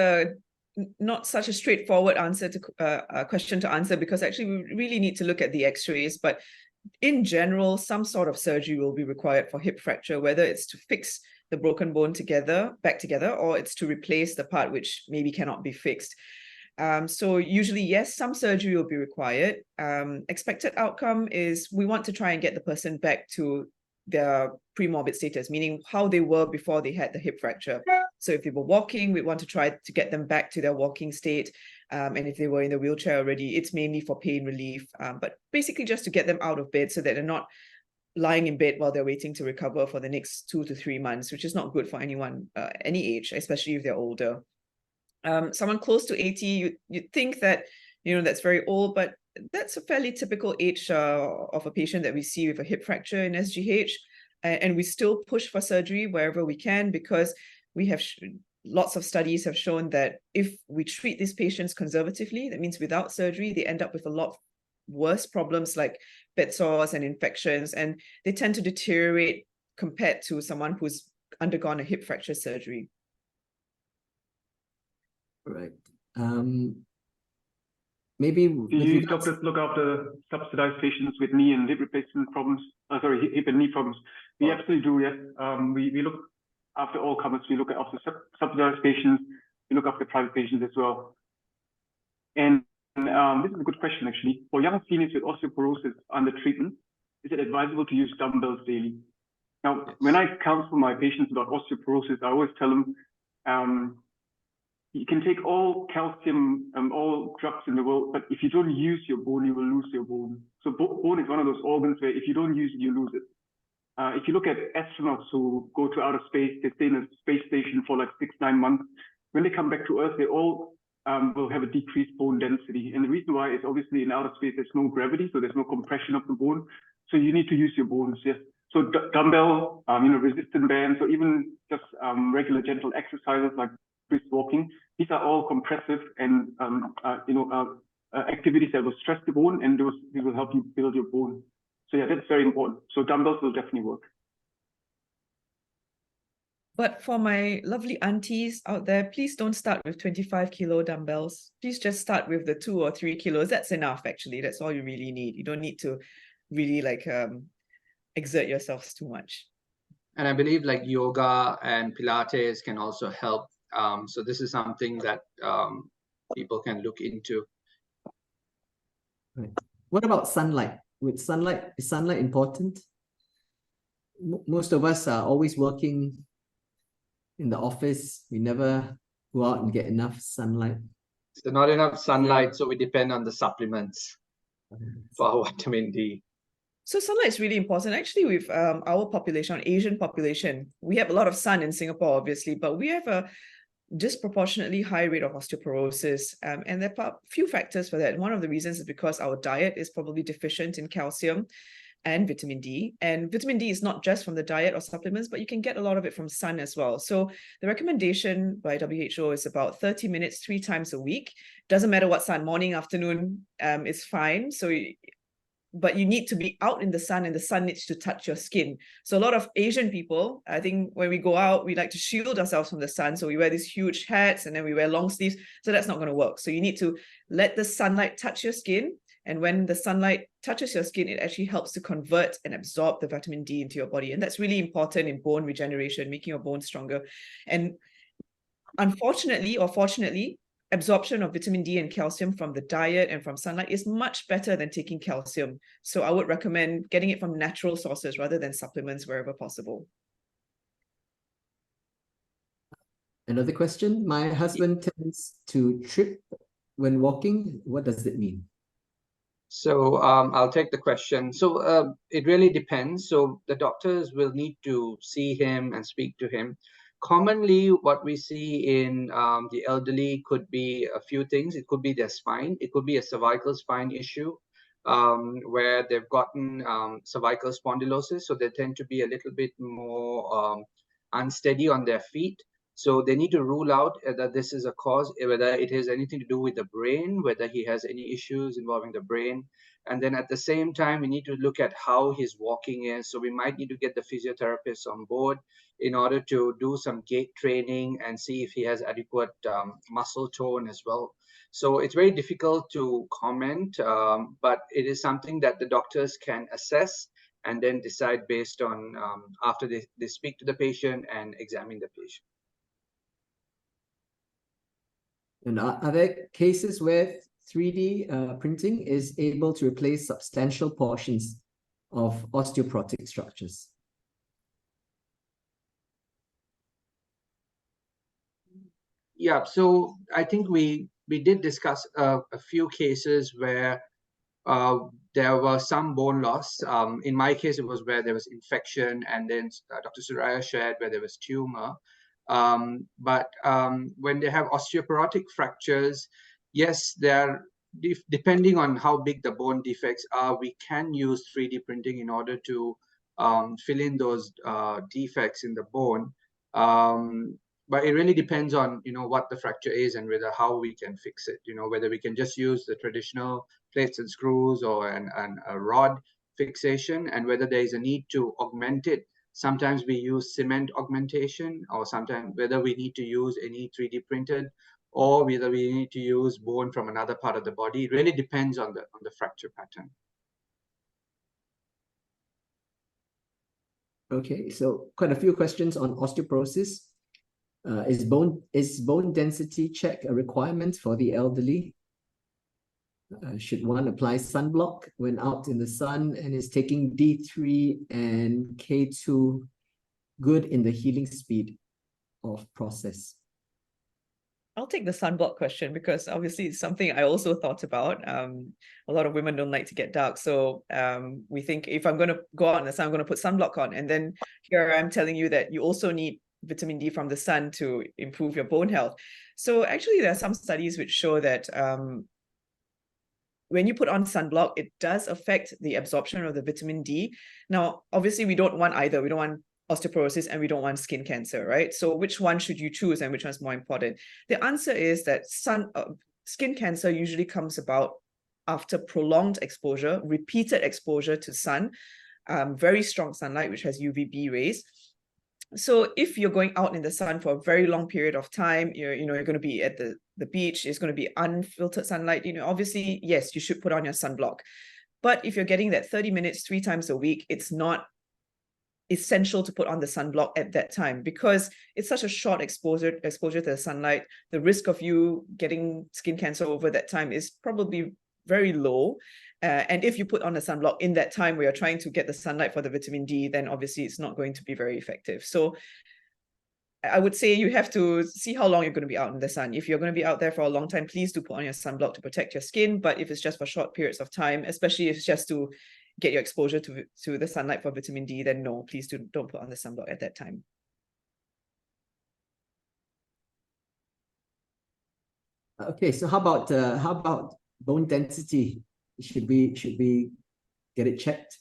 Speaker 4: not such a straightforward answer to question to answer, because actually we really need to look at the x-rays. But in general, some sort of surgery will be required for hip fracture, whether it's to fix the broken bone back together, or it's to replace the part which maybe cannot be fixed. So usually, yes, some surgery will be required. Expected outcome is we want to try and get the person back to their pre-morbid status, meaning how they were before they had the hip fracture. So if they were walking, we want to try to get them back to their walking state. And if they were in the wheelchair already, it's mainly for pain relief, but basically just to get them out of bed so that they're not lying in bed while they're waiting to recover for the next 2 to 3 months, which is not good for anyone, any age, especially if they're older. Someone close to 80, you'd think that, that's very old, but that's a fairly typical age of a patient that we see with a hip fracture in SGH. And we still push for surgery wherever we can, because we have lots of studies have shown that if we treat these patients conservatively, that means without surgery, they end up with a lot worse problems like bed sores and infections, and they tend to deteriorate compared to someone who's undergone a hip fracture surgery.
Speaker 3: Right. Maybe
Speaker 2: do you doctors look after subsidized patients with knee and hip replacement problems? Hip and knee problems. We absolutely do, yes. We look after all comers. We look after subsidized patients. We look after private patients as well. And this is a good question, actually. For young seniors with osteoporosis under treatment, is it advisable to use dumbbells daily? Now, when I counsel my patients about osteoporosis, I always tell them, you can take all calcium and all drugs in the world, but if you don't use your bone, you will lose your bone. So bone is one of those organs where if you don't use it, you lose it. If you look at astronauts who go to outer space, they stay in a space station for like 6-9 months. When they come back to Earth, they all will have a decreased bone density. And the reason why is obviously in outer space, there's no gravity, so there's no compression of the bone. So you need to use your bones, yes. So dumbbell, resistant bands, or even just regular gentle exercises like brisk walking, these are all compressive and activities that will stress the bone, and they will help you build your bone. So yeah, that's very important. So dumbbells will definitely work.
Speaker 4: But for my lovely aunties out there, please don't start with 25-kilo dumbbells. Please just start with the 2 or 3 kilos. That's enough, actually. That's all you really need. You don't need to really exert yourselves too much.
Speaker 1: And I believe like yoga and Pilates can also help. So this is something that people can look into.
Speaker 3: Right. What about sunlight? Is sunlight important? Most of us are always working in the office. We never go out and get enough sunlight.
Speaker 1: So not enough sunlight, so we depend on the supplements for vitamin D.
Speaker 4: So sunlight is really important. Actually, with our population, Asian population, we have a lot of sun in Singapore, obviously, but we have a disproportionately high rate of osteoporosis. And there are a few factors for that. One of the reasons is because our diet is probably deficient in calcium and vitamin D. And vitamin D is not just from the diet or supplements, but you can get a lot of it from sun as well. So the recommendation by WHO is about 30 minutes, 3 times a week. Doesn't matter what sun, morning, afternoon, is fine. But you need to be out in the sun, and the sun needs to touch your skin. So a lot of Asian people, I think when we go out, we like to shield ourselves from the sun. So we wear these huge hats and then we wear long sleeves. So that's not going to work. So you need to let the sunlight touch your skin. And when the sunlight touches your skin, it actually helps to convert and absorb the vitamin D into your body. And that's really important in bone regeneration, making your bones stronger. And unfortunately or fortunately, absorption of vitamin D and calcium from the diet and from sunlight is much better than taking calcium. So I would recommend getting it from natural sources rather than supplements wherever possible.
Speaker 3: Another question. My husband tends to trip when walking. What does it mean?
Speaker 1: So I'll take the question. So it really depends. So the doctors will need to see him and speak to him. Commonly, what we see in the elderly could be a few things. It could be their spine. It could be a cervical spine issue where they've gotten cervical spondylosis. So they tend to be a little bit more unsteady on their feet. So they need to rule out that this is a cause, whether it has anything to do with the brain, whether he has any issues involving the brain. And then at the same time, we need to look at how his walking is. So we might need to get the physiotherapist on board in order to do some gait training and see if he has adequate muscle tone as well. So it's very difficult to comment, but it is something that the doctors can assess and then decide based on after they speak to the patient and examine the patient.
Speaker 3: And are there cases where 3D printing is able to replace substantial portions of osteoporotic structures?
Speaker 1: Yeah, so I think we did discuss a few cases where there was some bone loss. In my case, it was where there was infection, and then Dr. Suraya shared where there was tumor. But when they have osteoporotic fractures, yes, they're depending on how big the bone defects are, we can use 3D printing in order to fill in those defects in the bone. But it really depends on, what the fracture is and whether how we can fix it, whether we can just use the traditional plates and screws or a rod fixation, and whether there is a need to augment it. Sometimes we use cement augmentation, or sometimes whether we need to use any 3D printed, or whether we need to use bone from another part of the body. It really depends on the fracture pattern.
Speaker 3: Okay, so quite a few questions on osteoporosis. Is bone density check a requirement for the elderly? Should one apply sunblock when out in the sun, and is taking D3 and K2 good in the healing speed of process?
Speaker 4: I'll take the sunblock question because obviously it's something I also thought about. A lot of women don't like to get dark. So we think if I'm going to go out in the sun, I'm going to put sunblock on. And then here I'm telling you that you also need vitamin D from the sun to improve your bone health. So actually there are some studies which show that when you put on sunblock, it does affect the absorption of the vitamin D. Now, obviously we don't want either. We don't want osteoporosis and we don't want skin cancer, right? So which one should you choose and which one's more important? The answer is that skin cancer usually comes about after prolonged exposure, repeated exposure to sun, very strong sunlight, which has UVB rays. So if you're going out in the sun for a very long period of time, you're going to be at the beach, it's going to be unfiltered sunlight, obviously, yes, you should put on your sunblock. But if you're getting that 30 minutes 3 times a week, it's not essential to put on the sunblock at that time because it's such a short exposure to the sunlight. The risk of you getting skin cancer over that time is probably very low. And if you put on a sunblock in that time where you're trying to get the sunlight for the vitamin D, then obviously it's not going to be very effective. So I would say you have to see how long you're going to be out in the sun. If you're going to be out there for a long time, please do put on your sunblock to protect your skin. But if it's just for short periods of time, especially if it's just to get your exposure to the sunlight for vitamin D, then no, please don't put on the sunblock at that time.
Speaker 3: Okay, so how about bone density? Should we get it checked?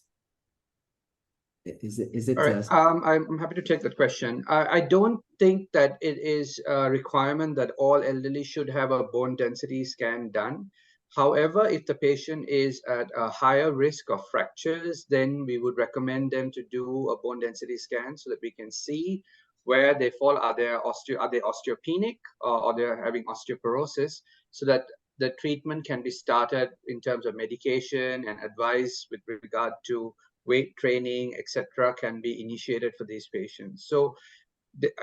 Speaker 3: Is it?
Speaker 1: All right. I'm happy to take that question. I don't think that it is a requirement that all elderly should have a bone density scan done. However, if the patient is at a higher risk of fractures, then we would recommend them to do a bone density scan so that we can see where they fall. Are they osteopenic or they're having osteoporosis, so that the treatment can be started in terms of medication and advice with regard to weight training, etc., can be initiated for these patients. So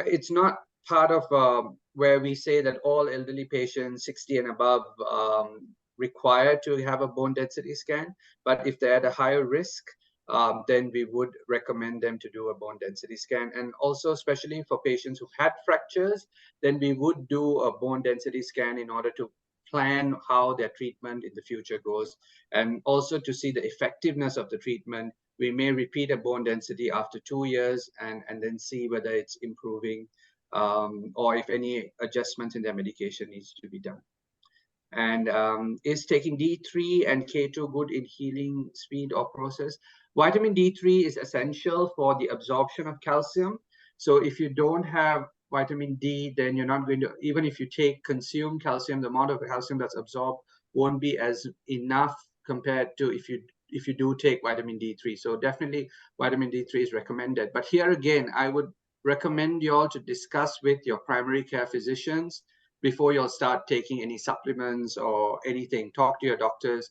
Speaker 1: it's not part of where we say that all elderly patients 60 and above required to have a bone density scan. But if they're at a higher risk, then we would recommend them to do a bone density scan. And also, especially for patients who've had fractures, then we would do a bone density scan in order to plan how their treatment in the future goes. And also to see the effectiveness of the treatment, we may repeat a bone density after 2 years and then see whether it's improving or if any adjustments in their medication needs to be done. And is taking D3 and K2 good in healing speed or process? Vitamin D3 is essential for the absorption of calcium. So if you don't have vitamin D, then you're not going to, even if you consume calcium, the amount of calcium that's absorbed won't be as enough compared to if you do take vitamin D3. So definitely vitamin D3 is recommended. But here again, I would recommend you all to discuss with your primary care physicians before you'll start taking any supplements or anything. Talk to your doctors,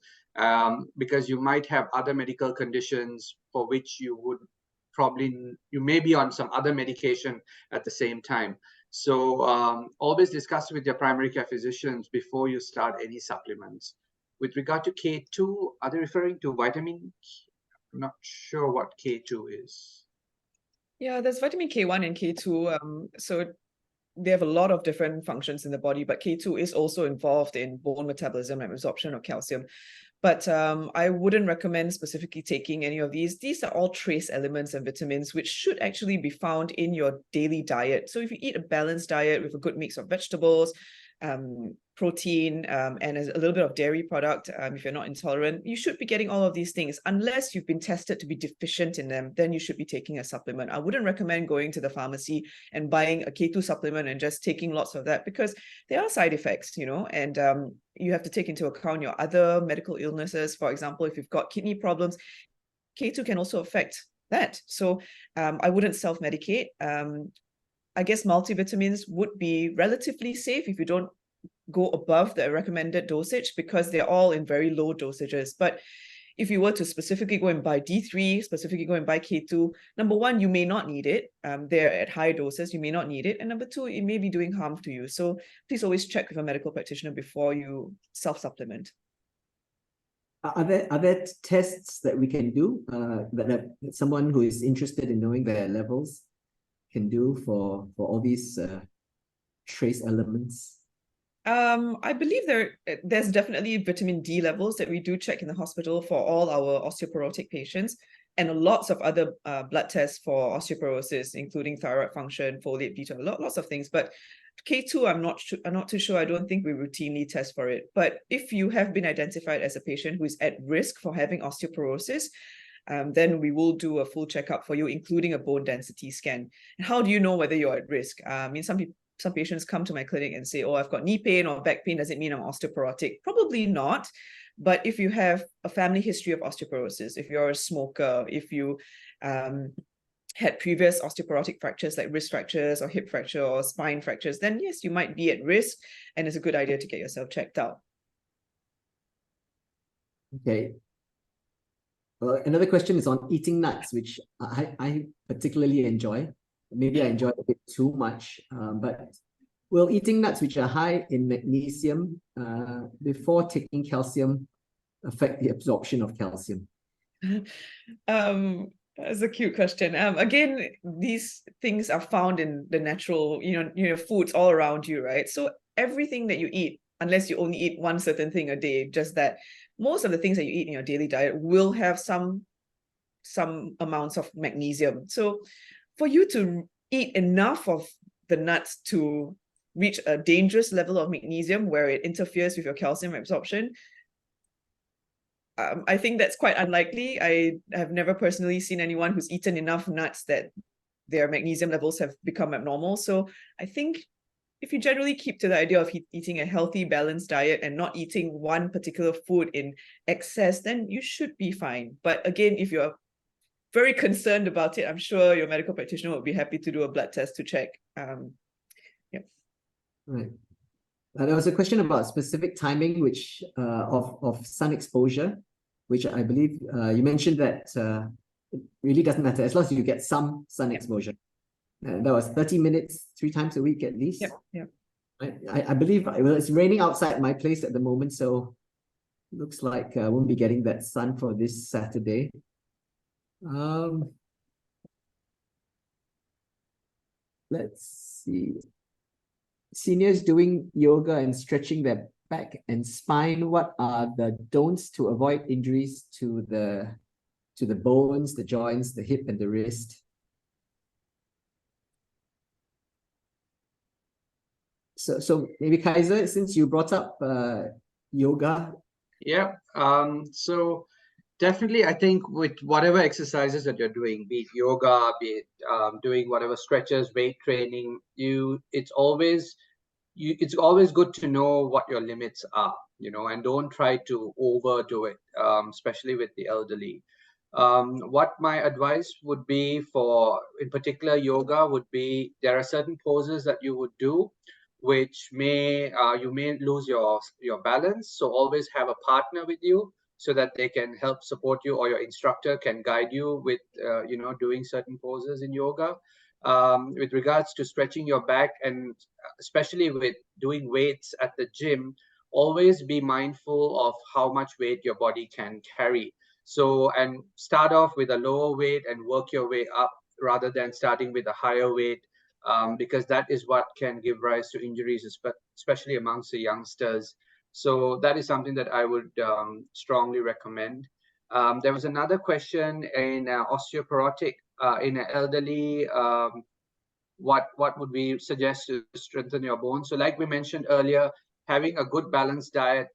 Speaker 1: because you might have other medical conditions for which you may be on some other medication at the same time. So always discuss with your primary care physicians before you start any supplements. With regard to K2, are they referring to vitamin? I'm not sure what K2 is.
Speaker 4: Yeah, there's vitamin K1 and K2. So they have a lot of different functions in the body, but K2 is also involved in bone metabolism and absorption of calcium. But I wouldn't recommend specifically taking any of these. These are all trace elements and vitamins, which should actually be found in your daily diet. So if you eat a balanced diet with a good mix of vegetables, protein, and a little bit of dairy product, if you're not intolerant, you should be getting all of these things. Unless you've been tested to be deficient in them, then you should be taking a supplement. I wouldn't recommend going to the pharmacy and buying a K2 supplement and just taking lots of that, because there are side effects, you know, and you have to take into account your other medical illnesses. For example, if you've got kidney problems, K2 can also affect that. So I wouldn't self-medicate. I guess multivitamins would be relatively safe if you don't go above the recommended dosage, because they're all in very low dosages. But if you were to specifically go and buy D3, specifically go and buy K2, number one, you may not need it. They're at high doses, you may not need it. And number two, it may be doing harm to you. So please always check with a medical practitioner before you self-supplement.
Speaker 3: Are there tests that we can do that someone who is interested in knowing their levels can do for all these trace elements?
Speaker 4: I believe there's definitely vitamin D levels that we do check in the hospital for all our osteoporotic patients, and lots of other blood tests for osteoporosis, including thyroid function, folate beta, lots of things. But K2, I'm not too sure. I don't think we routinely test for it. But if you have been identified as a patient who is at risk for having osteoporosis, then we will do a full checkup for you, including a bone density scan. And how do you know whether you're at risk? I mean, some patients come to my clinic and say, oh, I've got knee pain or back pain. Does it mean I'm osteoporotic? Probably not. But if you have a family history of osteoporosis, if you're a smoker, if you had previous osteoporotic fractures like wrist fractures or hip fracture or spine fractures, then yes, you might be at risk, and it's a good idea to get yourself checked out.
Speaker 3: Okay. Well, another question is on eating nuts, which I particularly enjoy. Maybe I enjoy it a bit too much, but will eating nuts which are high in magnesium before taking calcium affect the absorption of calcium?
Speaker 4: That's a cute question. Again, these things are found in the natural, foods all around you, right? So everything that you eat, unless you only eat one certain thing a day, just that most of the things that you eat in your daily diet will have some amounts of magnesium. So for you to eat enough of the nuts to reach a dangerous level of magnesium where it interferes with your calcium absorption, I think that's quite unlikely. I have never personally seen anyone who's eaten enough nuts that their magnesium levels have become abnormal. So I think if you generally keep to the idea of eating a healthy, balanced diet and not eating one particular food in excess, then you should be fine. But again, if you're very concerned about it, I'm sure your medical practitioner would be happy to do a blood test to check. Yeah. Right.
Speaker 3: There was a question about specific timing, which of sun exposure, which I believe you mentioned that it really doesn't matter as long as you get some sun exposure. That was 30 minutes, 3 times a week at least.
Speaker 4: Yeah.
Speaker 3: Right. I believe it's raining outside my place at the moment, so it looks like I won't be getting that sun for this Saturday. Let's see. Seniors doing yoga and stretching their back and spine, what are the don'ts to avoid injuries to the bones, the joints, the hip, and the wrist? So maybe Kaiser, since you brought up yoga.
Speaker 1: Yeah. So definitely, I think with whatever exercises that you're doing, be it yoga, be it doing whatever stretches, weight training, it's always good to know what your limits are, and don't try to overdo it, especially with the elderly. What my advice would be for, in particular, yoga would be there are certain poses that you would do which you may lose your balance. So always have a partner with you so that they can help support you, or your instructor can guide you with doing certain poses in yoga. With regards to stretching your back, and especially with doing weights at the gym, always be mindful of how much weight your body can carry. So, and start off with a lower weight and work your way up rather than starting with a higher weight, because that is what can give rise to injuries, especially amongst the youngsters. So that is something that I would strongly recommend. There was another question in osteoporotic, in an elderly, what would we suggest to strengthen your bones? So like we mentioned earlier, having a good balanced diet,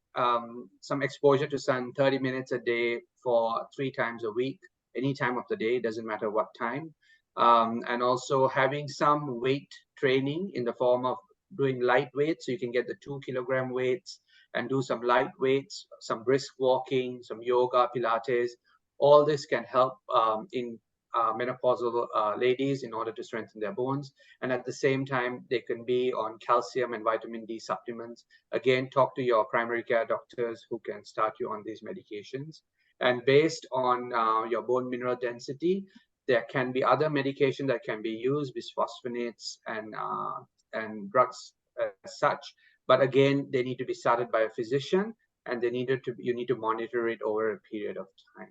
Speaker 1: some exposure to sun 30 minutes a day for 3 times a week, any time of the day, doesn't matter what time. And also having some weight training in the form of doing light weights, so you can get the 2-kilogram weights and do some light weights, some brisk walking, some yoga, Pilates. All this can help in menopausal ladies in order to strengthen their bones. And at the same time, they can be on calcium and vitamin D supplements. Again, talk to your primary care doctors who can start you on these medications. And based on your bone mineral density, there can be other medication that can be used, bisphosphonates and drugs as such. But again, they need to be started by a physician, and you need to monitor it over a period of time.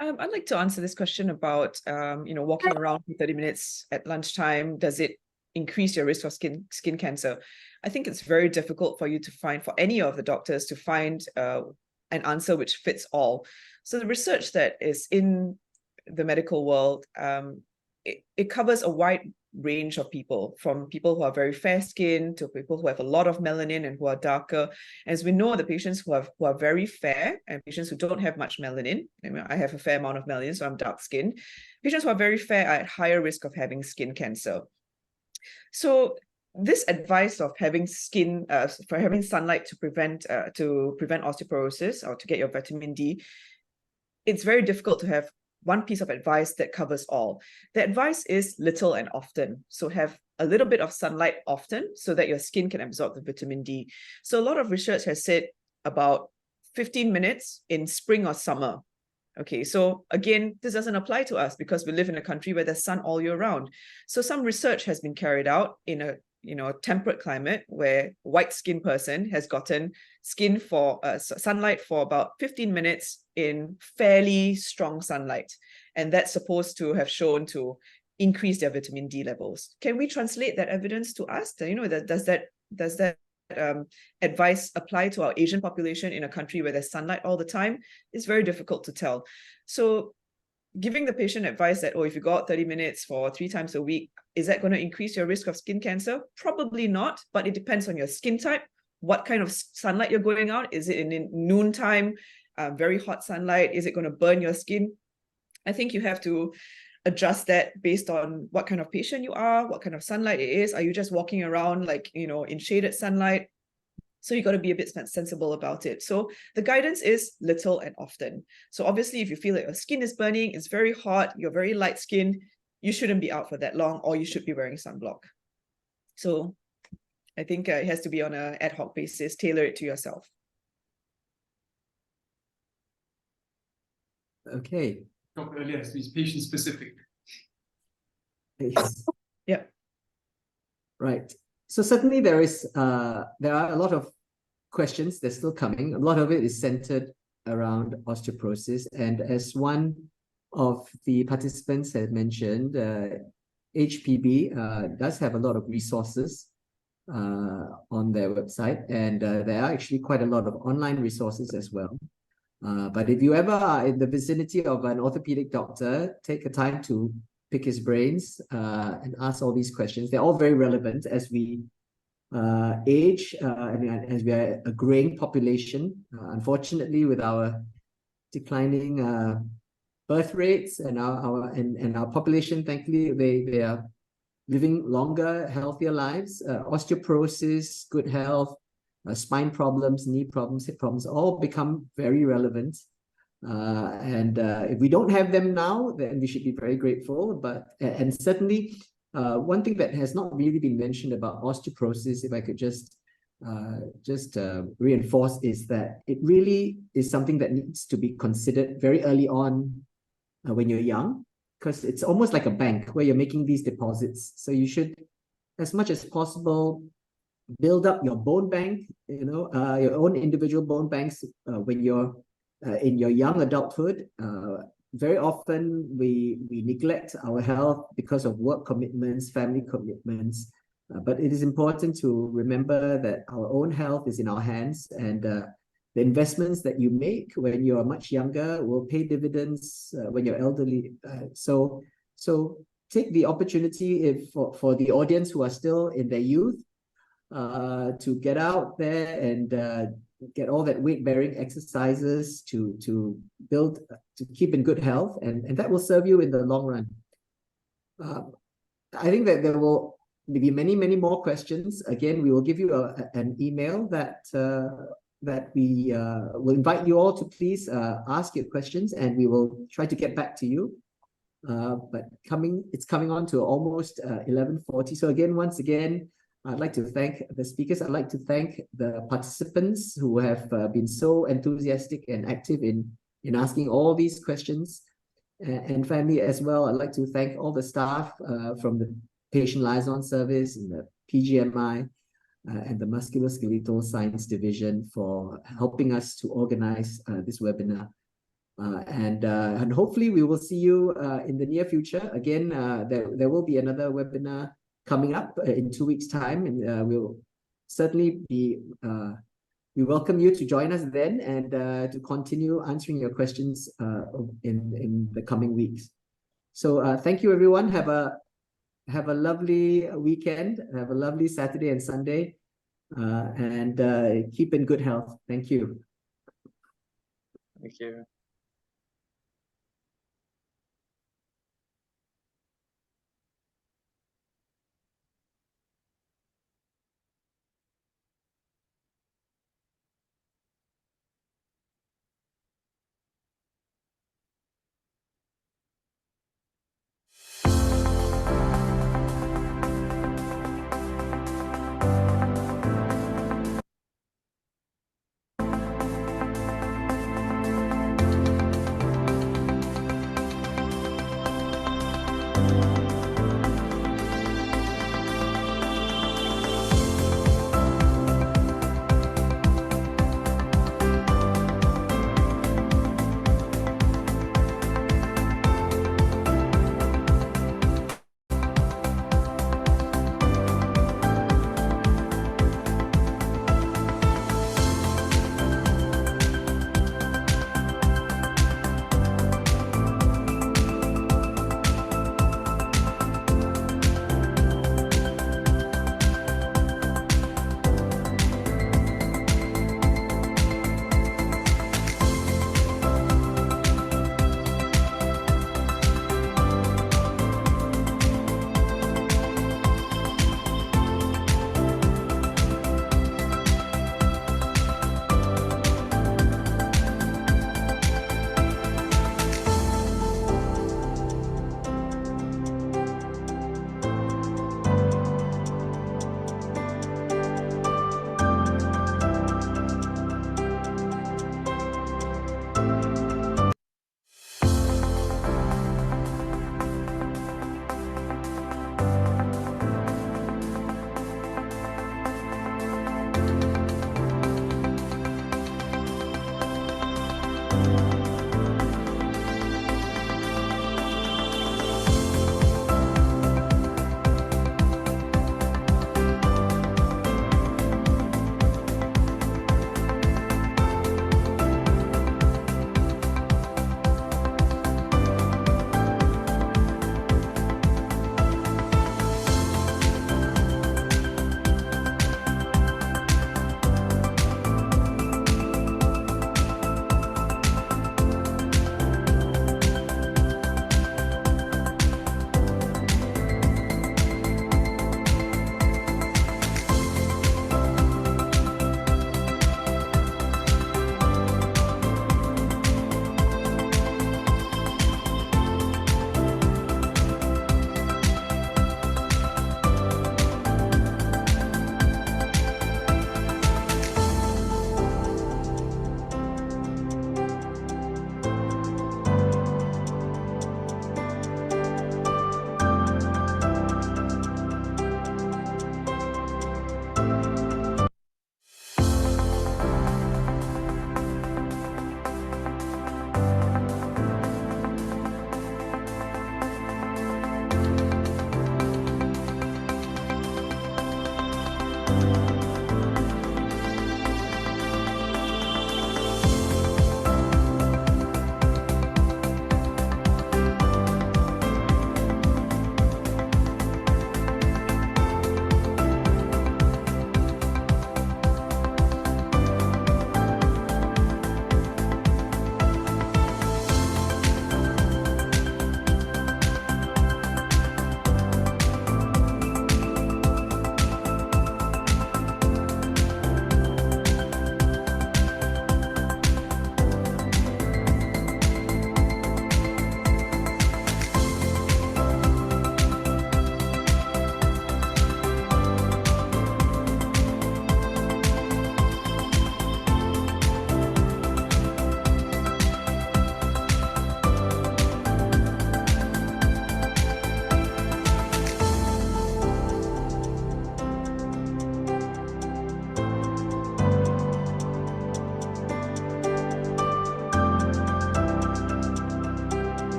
Speaker 4: I'd like to answer this question about, walking around for 30 minutes at lunchtime. Does it increase your risk of skin cancer? I think it's very difficult for you to find, for any of the doctors to find an answer which fits all. So the research that is in the medical world, it covers a wide range of people, from people who are very fair skinned to people who have a lot of melanin and who are darker. As we know, the patients who are very fair and patients who don't have much melanin, I have a fair amount of melanin, so I'm dark skinned. Patients who are very fair are at higher risk of having skin cancer. So this advice of having for having sunlight to prevent osteoporosis or to get your vitamin D, it's very difficult to have one piece of advice that covers all. The advice is little and often. So have a little bit of sunlight often so that your skin can absorb the vitamin D. So a lot of research has said about 15 minutes in spring or summer. Okay, so again, this doesn't apply to us because we live in a country where there's sun all year round. So some research has been carried out in a temperate climate where a white-skinned person has gotten sunlight for about 15 minutes in fairly strong sunlight. And that's supposed to have shown to increase their vitamin D levels. Can we translate that evidence to us? Does that advice apply to our Asian population in a country where there's sunlight all the time? It's very difficult to tell. So giving the patient advice that, if you go out 30 minutes for 3 times a week, is that going to increase your risk of skin cancer? Probably not, but it depends on your skin type, what kind of sunlight you're going out. Is it in noontime, very hot sunlight? Is it going to burn your skin? I think you have to adjust that based on what kind of patient you are, what kind of sunlight it is. Are you just walking around in shaded sunlight? So you got to be a bit sensible about it. So the guidance is little and often. So obviously, if you feel like your skin is burning, it's very hot, you're very light skinned, you shouldn't be out for that long, or you should be wearing sunblock. So I think it has to be on an ad hoc basis, tailor it to yourself.
Speaker 3: Okay.
Speaker 5: Talked earlier, so it's patient specific.
Speaker 3: Yes.
Speaker 4: Yeah.
Speaker 3: Right. So certainly there are a lot of questions that's still coming. A lot of it is centered around osteoporosis. And as one of the participants had mentioned, HPB does have a lot of resources on their website. And there are actually quite a lot of online resources as well. But if you ever are in the vicinity of an orthopedic doctor, take a time to pick his brains and ask all these questions. They're all very relevant as we age and as we are a growing population. Unfortunately, with our declining birth rates and our population, thankfully, they are living longer, healthier lives. Osteoporosis, good health, spine problems, knee problems, hip problems, all become very relevant. If we don't have them now, then we should be very grateful. And certainly, one thing that has not really been mentioned about osteoporosis, if I could just reinforce, is that it really is something that needs to be considered very early on when you're young, because it's almost like a bank where you're making these deposits. So you should, as much as possible, build up your bone bank, your own individual bone banks when you're in your young adulthood. Very often we neglect our health because of work commitments, family commitments. But it is important to remember that our own health is in our hands, and the investments that you make when you are much younger will pay dividends when you're elderly. So take the opportunity for the audience who are still in their youth to get out there and get all that weight-bearing exercises to keep in good health, and that will serve you in the long run. I think that there will be many more questions. Again, we will give you an email that we will invite you all to please ask your questions, and we will try to get back to you. But it's coming on to almost 11:40. So again, once again, I'd like to thank the speakers. I'd like to thank the participants who have been so enthusiastic and active in asking all these questions. And finally, as well, I'd like to thank all the staff from the Patient Liaison Service and the PGMI and the Musculoskeletal Science Division for helping us to organize this webinar. And hopefully we will see you in the near future. Again, there will be another webinar coming up in 2 weeks' time, and we'll certainly be we welcome you to join us then and to continue answering your questions in the coming weeks. So thank you, everyone. Have a lovely weekend. Have a lovely Saturday and Sunday, and keep in good health. Thank you.
Speaker 1: Thank you.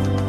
Speaker 3: you.